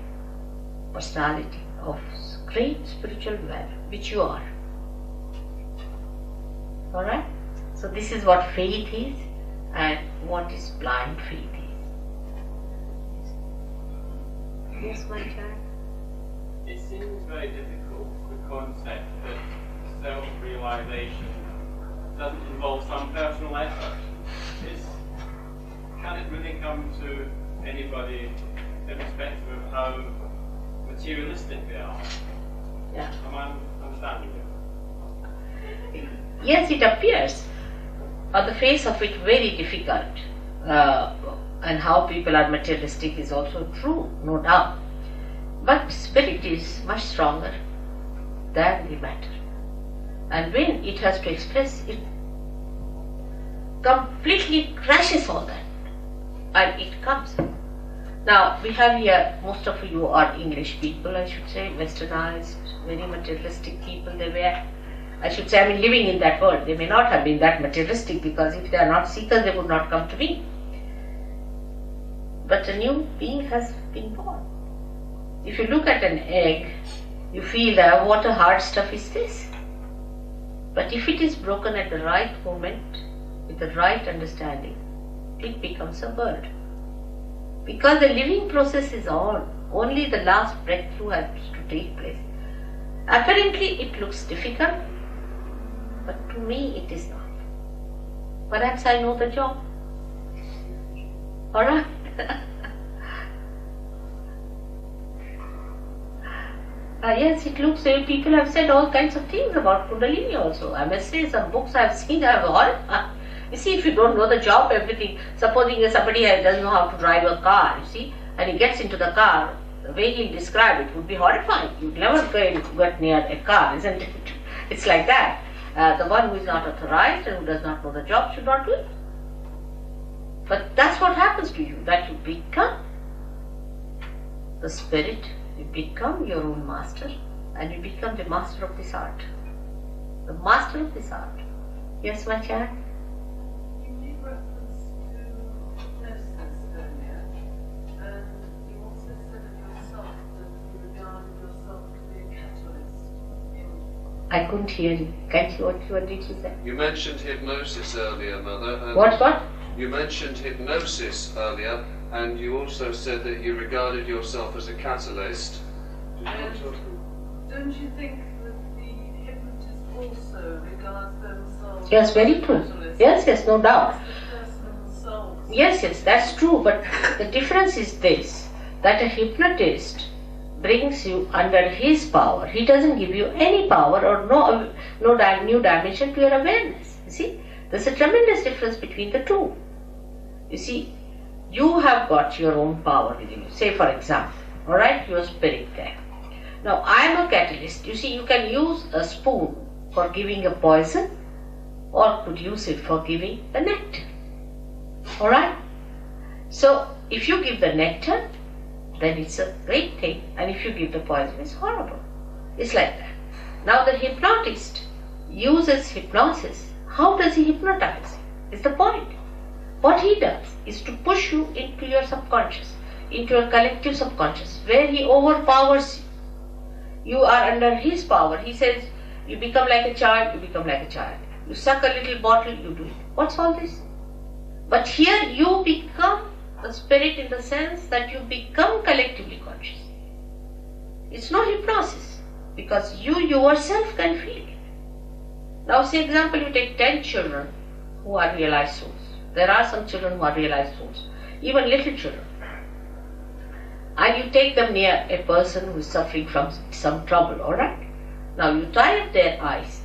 personality of great spiritual value, which you are. Alright? So this is what faith is and what is blind faith is. Yes, my child. It seems very difficult, the concept that self-realization doesn't involve some personal effort. Can it really come to anybody irrespective of how materialistic they are? Yeah. Am I understanding you? Yes, it appears on the face of it very difficult, and how people are materialistic is also true, no doubt. But spirit is much stronger than the matter, and when it has to express, it completely crashes all that, and it comes. Now we have here, most of you are English people, I should say, westernized, very materialistic people they were. I should say, living in that world. They may not have been that materialistic, because if they are not seekers, they would not come to me. But a new being has been born. If you look at an egg, you feel that what a hard stuff is this. But if it is broken at the right moment, with the right understanding, it becomes a bird. Because the living process is on, only the last breakthrough has to take place. Apparently it looks difficult, but to me it is not. Perhaps I know the job. Alright? Yes, it looks, people have said all kinds of things about Kundalini also. I must say, some books I have seen are horrible. You see, if you don't know the job, everything, supposing somebody doesn't know how to drive a car, you see, and he gets into the car, the way he'll describe it would be horrifying. You'd never get near a car, isn't it? It's like that. The one who is not authorized and who does not know the job should not do it. But that's what happens to you, that you become the spirit, you become your own master, and you become the master of this art. The master of this art. Yes, my child? You made reference to hypnosis earlier, and you also said of yourself that you regarded yourself to be a catalyst in... I couldn't hear you. Can't you? What did you say? You mentioned hypnosis earlier, Mother. And What? You mentioned hypnosis earlier, and you also said that you regarded yourself as a catalyst. And don't you think that the hypnotist also regards themselves Yes, very as a true. catalyst? Yes, no doubt. As the person themselves. Yes, that's true, but the difference is this, that a hypnotist brings you under his power. He doesn't give you any power or no new dimension to your awareness. You see, there's a tremendous difference between the two. You see, you have got your own power within you. Say for example, alright, your spirit there. Now I am a catalyst. You see, you can use a spoon for giving a poison or could use it for giving the nectar. Alright? So if you give the nectar, then it's a great thing, and if you give the poison, it's horrible. It's like that. Now the hypnotist uses hypnosis. How does he hypnotize? Is the point. What he does is to push you into your subconscious, into your collective subconscious, where he overpowers you. You are under his power. He says, you become like a child, you become like a child. You suck a little bottle, you do it. What's all this? But here you become a spirit in the sense that you become collectively conscious. It's no hypnosis, because you yourself can feel it. Now say example, you take 10 children who are realized souls. There are some children who are realized souls, even little children. And you take them near a person who is suffering from some trouble, alright? Now you tie up their eyes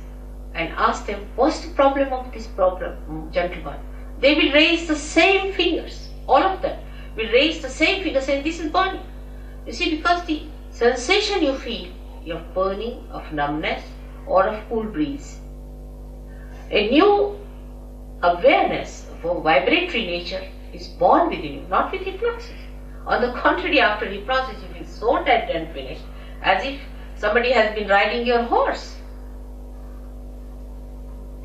and ask them, what's the problem of this gentleman? They will raise the same fingers, all of them will raise the same finger saying, this is burning. You see, because the sensation you feel, of burning, of numbness, or of cool breeze. A new awareness of vibratory nature is born within you, not with hypnosis. On the contrary, after hypnosis, you feel so dead and finished, as if somebody has been riding your horse.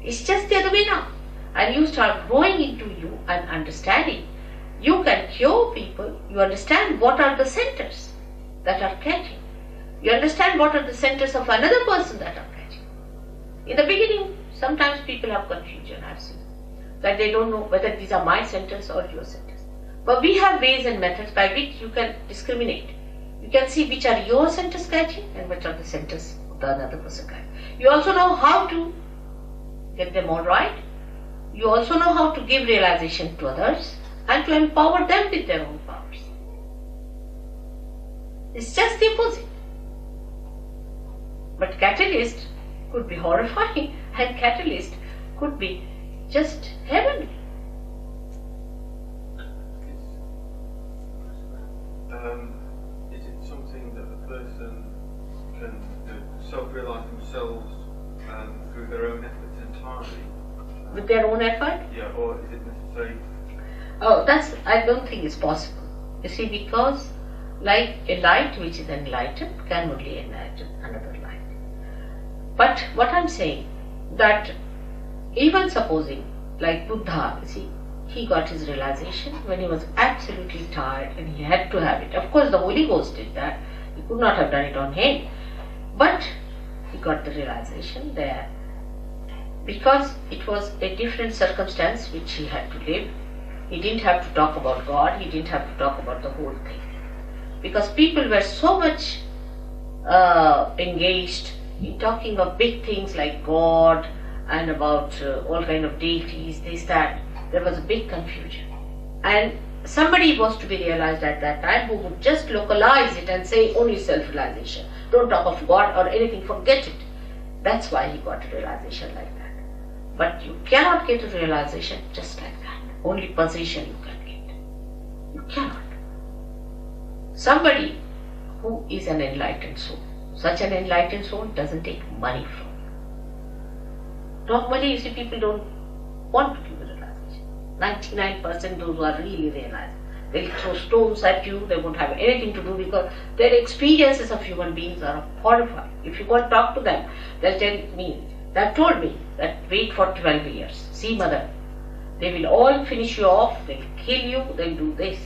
It's just the other way now. And you start growing into you and understanding. You can cure people. You understand what are the centers that are catching. You understand what are the centers of another person that are catching. In the beginning, sometimes people have confusion, I've seen, that they don't know whether these are my centers or your centers. But we have ways and methods by which you can discriminate. You can see which are your centers catching and which are the centers of the other person catching. You also know how to get them all right. You also know how to give realization to others and to empower them with their own powers. It's just the opposite. But catalyst could be horrifying and catalyst could be just heavenly. Is it something that the person can self-realize themselves through their own efforts entirely? With their own effort? Yeah, or is it necessary? Oh, I don't think it's possible. You see, because like a light which is enlightened can only enlighten another light. But what I'm saying, that even supposing, like Buddha, you see, he got his realization when he was absolutely tired and he had to have it. Of course, the Holy Ghost did that. He could not have done it on him. But he got the realization there because it was a different circumstance which he had to live. He didn't have to talk about God. He didn't have to talk about the whole thing. Because people were so much engaged in talking of big things like God and about all kind of deities, this, that. There was a big confusion. And somebody was to be realized at that time who would just localize it and say only self-realization. Don't talk of God or anything, forget it. That's why he got a realization like that. But you cannot get a realization just like that. Only position you can get. You cannot. Somebody who is an enlightened soul, such an enlightened soul doesn't take money from you. Normally, you see, people don't want to give a realization. 99% those who are really realized, they'll throw stones at you, they won't have anything to do because their experiences of human beings are horrifying. If you go and talk to them, they'll tell me, they've told me that wait for 12 years. See, mother, they will all finish you off, they'll kill you, they'll do this.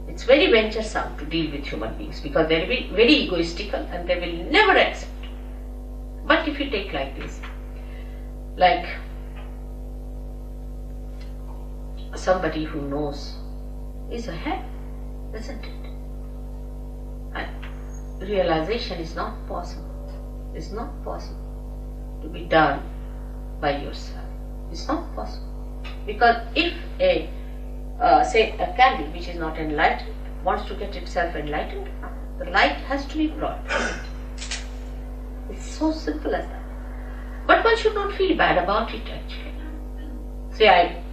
It's very venturesome to deal with human beings because they're very egoistical and they will never accept. But if you take like this, like somebody who knows is a head, isn't it? And realization is not possible. It's not possible to be done by yourself. It's not possible. Because if say a candle which is not enlightened wants to get itself enlightened, the light has to be brought. It's so simple as that. But one should not feel bad about it actually. Say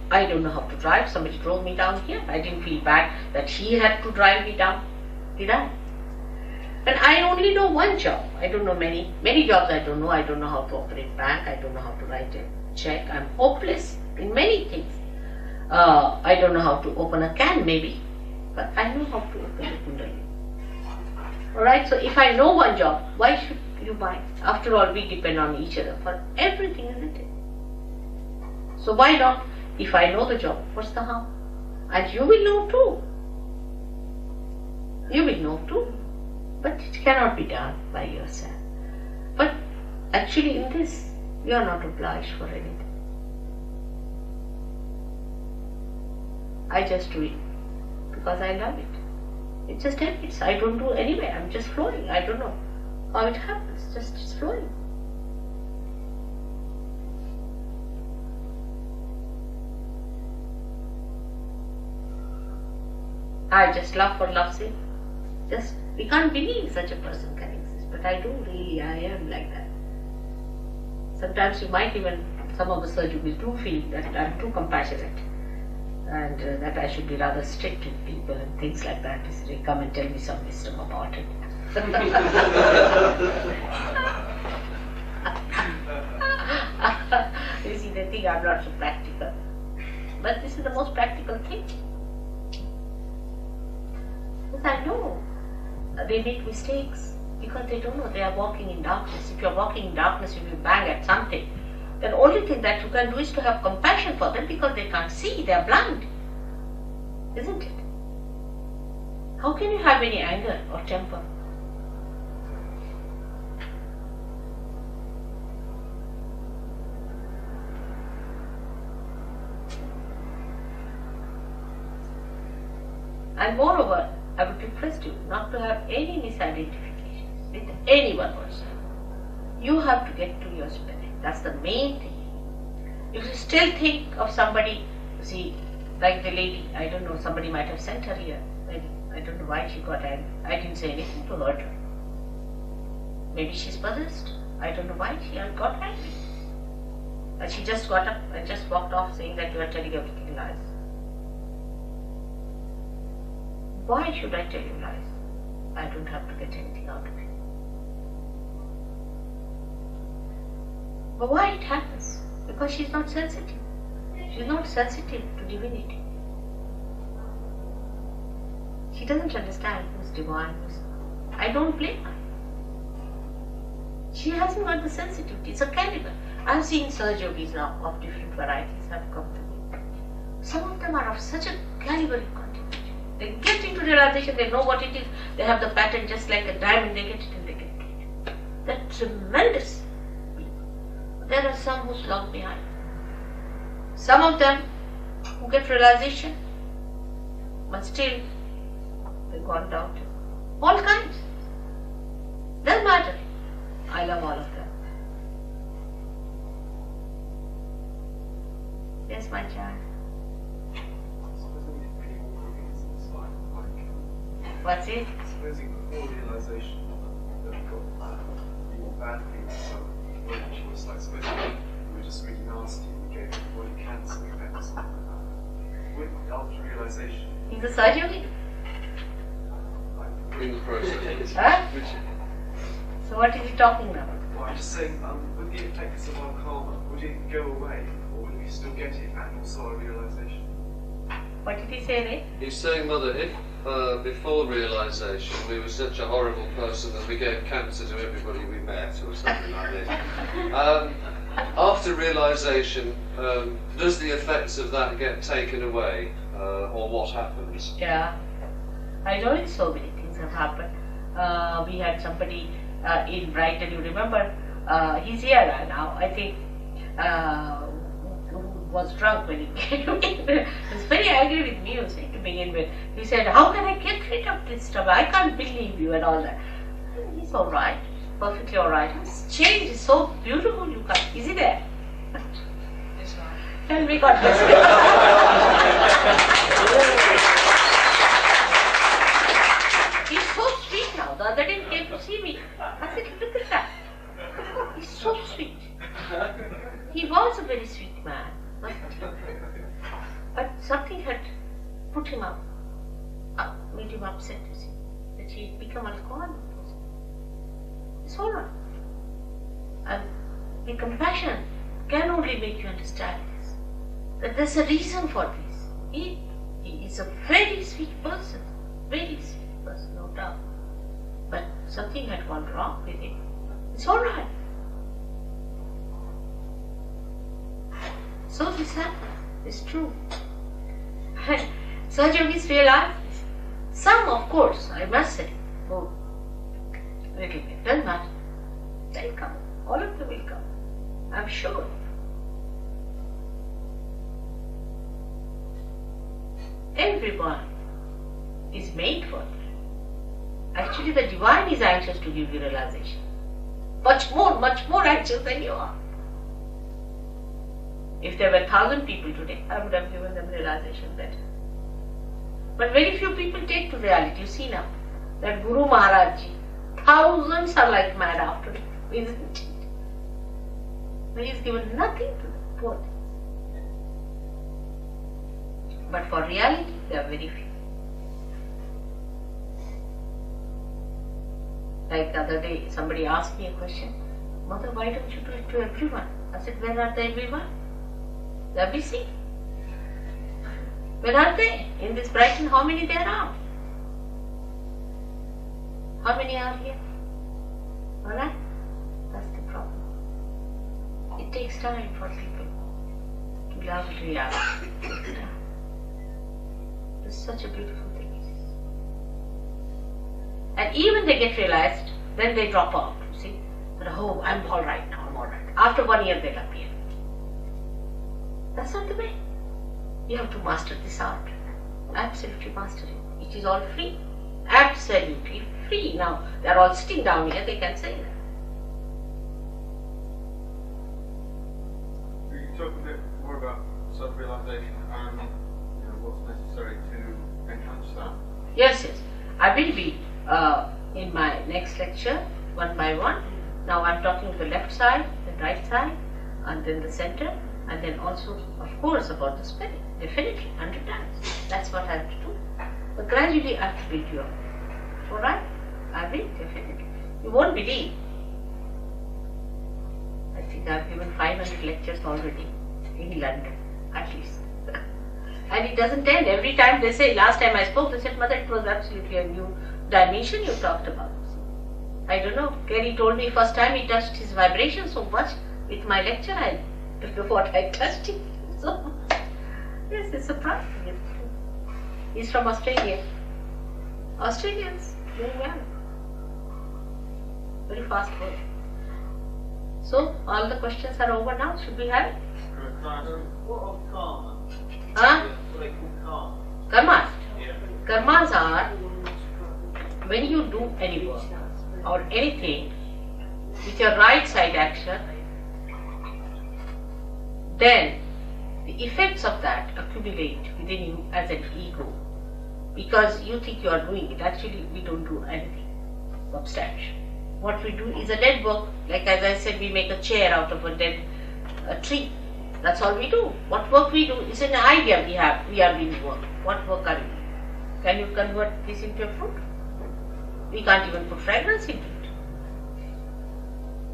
I don't know how to drive, somebody drove me down here. I didn't feel bad that he had to drive me down. Did I? And I only know one job. I don't know many jobs I don't know. I don't know how to operate bank. I don't know how to write a check. I'm hopeless in many things. I don't know how to open a can maybe, but I know how to open a kundalini. Alright, so if I know one job, why should you buy? After all, we depend on each other for everything, isn't it? So why not? If I know the job, what's the harm? And you will know too. You will know too. But it cannot be done by yourself. But actually in this, you are not obliged for anything. I just do it because I love it. It just happens. I don't do anyway. I'm just flowing. I don't know how it happens. Just it's flowing. I just love for love's sake. Just we can't believe such a person can exist. But I do really. I am like that. Sometimes you might even, some of the surgeons do feel that I'm too compassionate. And that I should be rather strict with people and things like that. So they come and tell me some wisdom about it. You see, they think I'm not so practical. But this is the most practical thing. Because I know they make mistakes because they don't know they are walking in darkness. If you're walking in darkness, if you bang at something, the only thing that you can do is to have compassion for them because they can't see, they are blind. Isn't it? How can you have any anger or temper? And moreover, I would request you not to have any misidentifications with anyone also. You have to get to your spirit. That's the main thing. If you still think of somebody, see, like the lady, I don't know, somebody might have sent her here. I don't know why she got angry. I didn't say anything to hurt her. Maybe she's possessed. I don't know why she got angry. And she just got up and just walked off saying that you are telling everything lies. Why should I tell you lies? I don't have to get anything out of it. But why it happens? Because she's not sensitive. She's not sensitive to divinity. She doesn't understand who's divine. I don't blame her. She hasn't got the sensitivity. It's a caliber. I've seen Sahaj yogis now of different varieties have come to me. Some of them are of such a caliber in contemplation. They get into realization, they know what it is, they have the pattern just like a diamond, they get it and they get it. They're tremendous. There are some who slog behind. Some of them who get realization, but still they've gone down to all kinds. Doesn't matter. I love all of them. Yes, my child. Supposing any organs inside, like What's it? supposing before realization that we've got bad things, so she was like, supposing we were just really nasty He's a surgeon. In the process. Huh? Which, So what is he talking about? well, I'm just saying, with the effects of our karma, would it go away, or will you still get it at your soul realization? What did he say, Ray? He's saying, Mother, if before realisation we were such a horrible person that we gave cancer to everybody we met, or something like this, after realisation, does the effects of that get taken away, or what happens? Yeah, I know so many things have happened. We had somebody in Brighton, you remember, he's here now, I think, who was drunk when he came in. He was very angry with me, you see, to begin with. He said, how can I get rid of this stuff? I can't believe you and all that. He's alright, perfectly alright. His change is so beautiful, you can't. Is he there? And we got this. He's so sweet now. The other day he came to see me. I said, look at that. He's so sweet. He was a very sweet man. But something had put him up, made him upset, you see, that he had become alcoholic. It's all right. And the compassion can only make you understand this. That there's a reason for this. He is a very sweet person. Very sweet person, no doubt. But something had gone wrong with him. It's all right. So this happens. It's true. Surgeons realize this. Some, of course, I must say, go a little bit. Doesn't matter. They'll come. All of them will come. I'm sure. Everyone is made for it. Actually, the divine is anxious to give you realization. Much more anxious than you are. If there were 1,000 people today, I would have given them realization better. But very few people take to reality. You see now, that Guru Maharaj Ji, thousands are like mad after him, isn't it? But he has given nothing to them, poor things. But for reality, there are very few. Like the other day, somebody asked me a question, Mother, why don't you do it to everyone? I said, where are the everyone? They are busy. Where are they? In this Brighton, how many there are? How many are here? Alright? That's the problem. It takes time for people to love reality. It takes time. It's such a beautiful thing. And even they get realized, then they drop out. You see? But oh, I'm alright now, I'm alright. After 1 year they'll appear. That's not the way. You have to master this art. Absolutely master it. It is all free. Absolutely free. Now, they are all sitting down here, they can say that. We can talk a bit more about self-realization and what's necessary to enhance that. Yes. I will be in my next lecture, one by one. Now I'm talking the left side, the right side, and then the center, and then also, of course, about the spirit. Definitely, 100 times. That's what I have to do. But gradually I have to build you up. Alright? I will, definitely. You won't believe. I think I've given 500 lectures already in London, at least. And it doesn't end. Every time they say, last time I spoke, they said, Mother, it was absolutely a new dimension you talked about. I don't know. Kerry told me first time he touched his vibration so much with my lecture, I don't know what I touched it. So, yes, it's surprising. He's from Australia. Australians, doing well. Very fast work. So, all the questions are over now. Should we have it? What of karma? Huh? What they call karma? Karmas. Yeah. Karmas are when you do any work or anything with your right side action, then the effects of that accumulate within you as an ego, because you think you are doing it. Actually, we don't do anything substantial. What we do is a dead work. Like as I said, we make a chair out of a dead tree. That's all we do. What work we do is an idea we have. We are doing work. What work are we doing? Can you convert this into a fruit? We can't even put fragrance into it.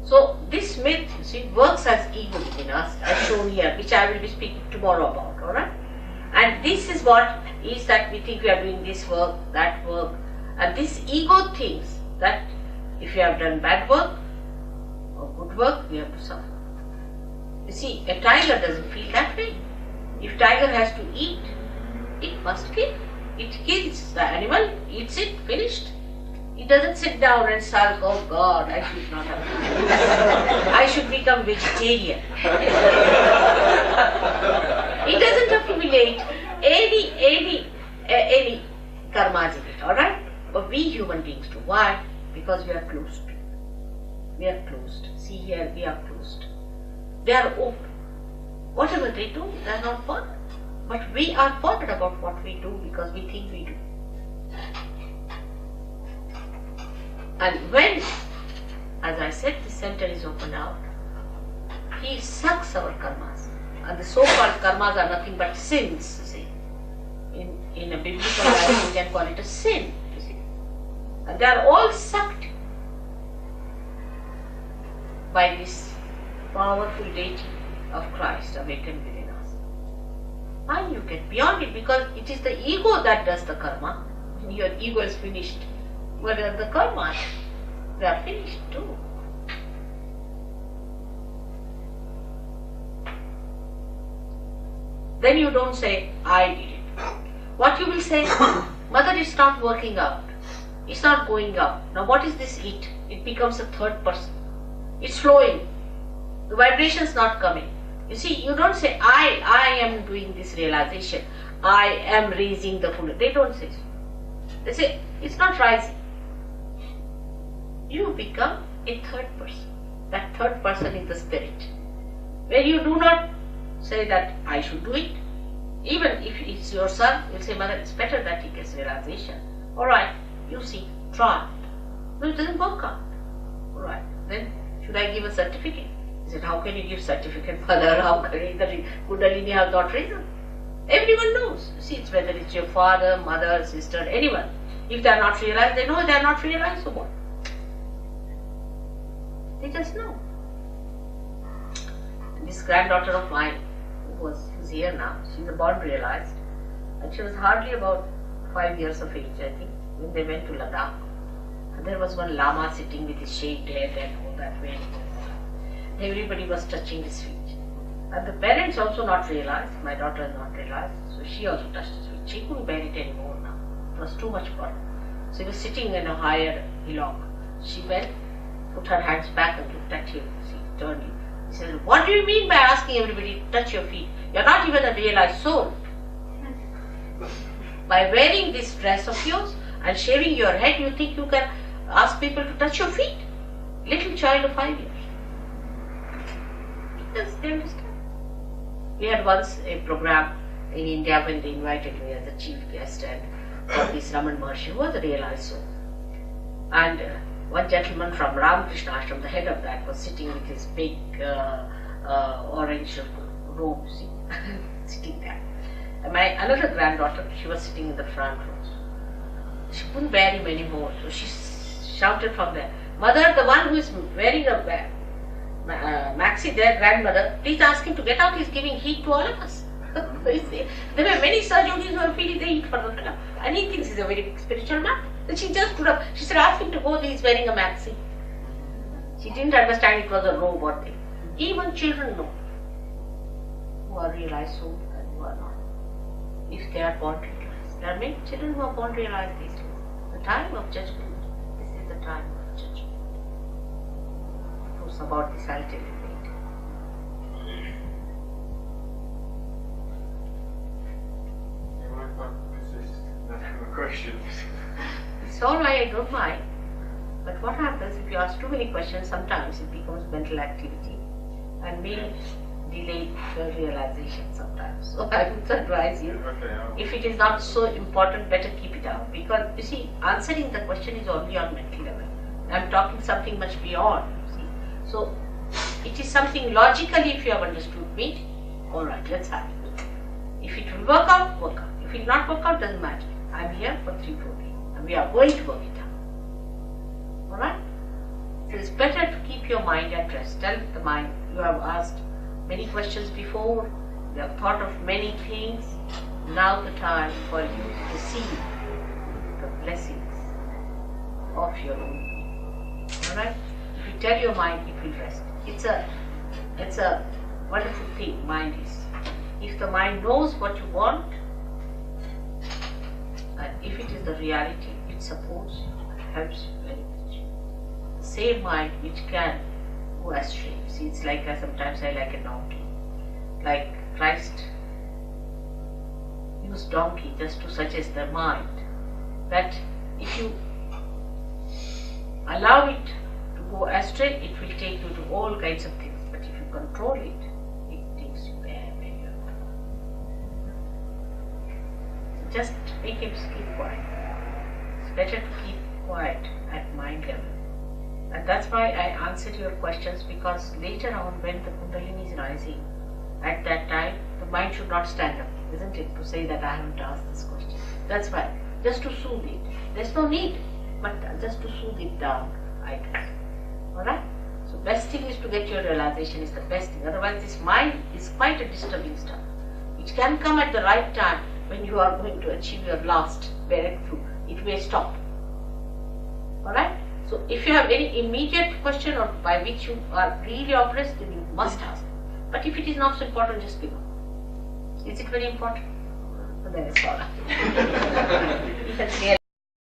So this myth, you see, works as ego in us, as shown here, which I will be speaking tomorrow about, alright? And this is what is that we think we are doing this work, that work, and this ego thinks that if you have done bad work or good work, we have to suffer. You see, a tiger doesn't feel that way. If tiger has to eat, it must kill. It kills the animal, eats it, finished. It doesn't sit down and sulk, oh God, I should not have done this. I should become vegetarian. It doesn't accumulate any karmas in it, alright? But we human beings do. Why? Because we are closed. We are closed. See here, we are closed. They are open. Whatever they do, they are not bothered. But we are bothered about what we do because we think we do. And when, as I said, the center is opened out, he sucks our karmas. And the so-called karmas are nothing but sins, you see. In a biblical language, we can call it a sin, you see. And they are all sucked by this powerful deity of Christ awakened within us. And you get beyond it because it is the ego that does the karma. Your ego is finished. But the karma, they are finished too. Then you don't say, I did it. What you will say, mother, it's not working out. It's not going out. Now what is this it? It becomes a third person. It's flowing. The vibration is not coming. You see, you don't say, I am doing this realization. I am raising the full. They don't say so. They say, it's not rising. You become a third person. That third person is the spirit. Where you do not say that I should do it. Even if it's your son, you'll say, mother, it's better that he gets realization. Alright, you see, try. No, it doesn't work out. Alright, then should I give a certificate? He said, how can you give certificate, mother? How can the Kundalini have not risen? Everyone knows. See, it's whether it's your father, mother, sister, anyone. If they are not realized, they know they are not realized, so what? They just know. And this granddaughter of mine, who's here now, she's a born realized, and she was hardly about 5 years of age, I think, when they went to Ladakh. And there was one lama sitting with his shaved head and all that way. Everybody was touching his feet. And the parents also not realized, my daughter has not realized, so she also touched his feet. She couldn't bear it anymore now. It was too much for her. So he was sitting in a higher hillock. She went, put her hands back and looked at him. She turned him. He said, what do you mean by asking everybody to touch your feet? You're not even a realized soul. By wearing this dress of yours and shaving your head, you think you can ask people to touch your feet? Little child of 5 years. Yes, they understand. We had once a program in India when they invited me as a chief guest and for this Raman Maharshi, who was a realized soul. And one gentleman from Ramakrishna Ashram, the head of that, was sitting with his big orange robe, see, sitting there. And my another granddaughter, she was sitting in the front row. She couldn't bear him anymore, so she shouted from there, mother, the one who is wearing a maxi, their grandmother, please ask him to get out, he's giving heat to all of us. There were many Sahajogis who were feeling the heat for the fellow, and he thinks he's a very spiritual man. So she just stood up, she said, ask him to go, he's wearing a maxi. She didn't understand it was a robe or thing. Even children know who are realized souls and who are not, if they are born realized. There are many children who are born realized these days. The time of judgment, this is the time of judgment. Of course, about this I'll tell you later. You mind if I persist in asking the questions? It's alright, I don't mind. But what happens if you ask too many questions, sometimes it becomes mental activity and may delay the realization sometimes. So I would advise you, if it is not so important, better keep it out. Because you see, answering the question is only on mental level. I'm talking something much beyond, you see. So it is something logically, if you have understood me, alright, let's have it. If it will work out, work out. If it will not work out, doesn't matter. I'm here for 3-4 days and we are going to work it out. Alright? So it's better to keep your mind at rest. Tell the mind, you have asked many questions before, you have thought of many things. Now the time for you to receive the blessings of your own being. Alright? If you tell your mind, it will rest. It's a wonderful thing, mind is. If the mind knows what you want, and if it is the reality, it supports you and helps you very much. The same mind which can go astray. See, it's like sometimes I like a donkey. Like Christ used donkey just to suggest the mind that if you allow it to go astray, it will take you to all kinds of things. But if you control it, it takes you where you are. Just make him keep quiet. It's better to keep quiet at mind level. And that's why I answered your questions, because later on when the Kundalini is rising, at that time the mind should not stand up, isn't it, to say that I haven't asked this question. That's why, just to soothe it. There's no need, but just to soothe it down, I guess. Alright? So best thing is to get your realization is the best thing. Otherwise this mind is quite a disturbing stuff. It can come at the right time when you are going to achieve your last breakthrough. It may stop. Alright? So if you have any immediate question or by which you are really oppressed, then you must ask. But if it is not so important, just give up. Is it very important? Then it's all right.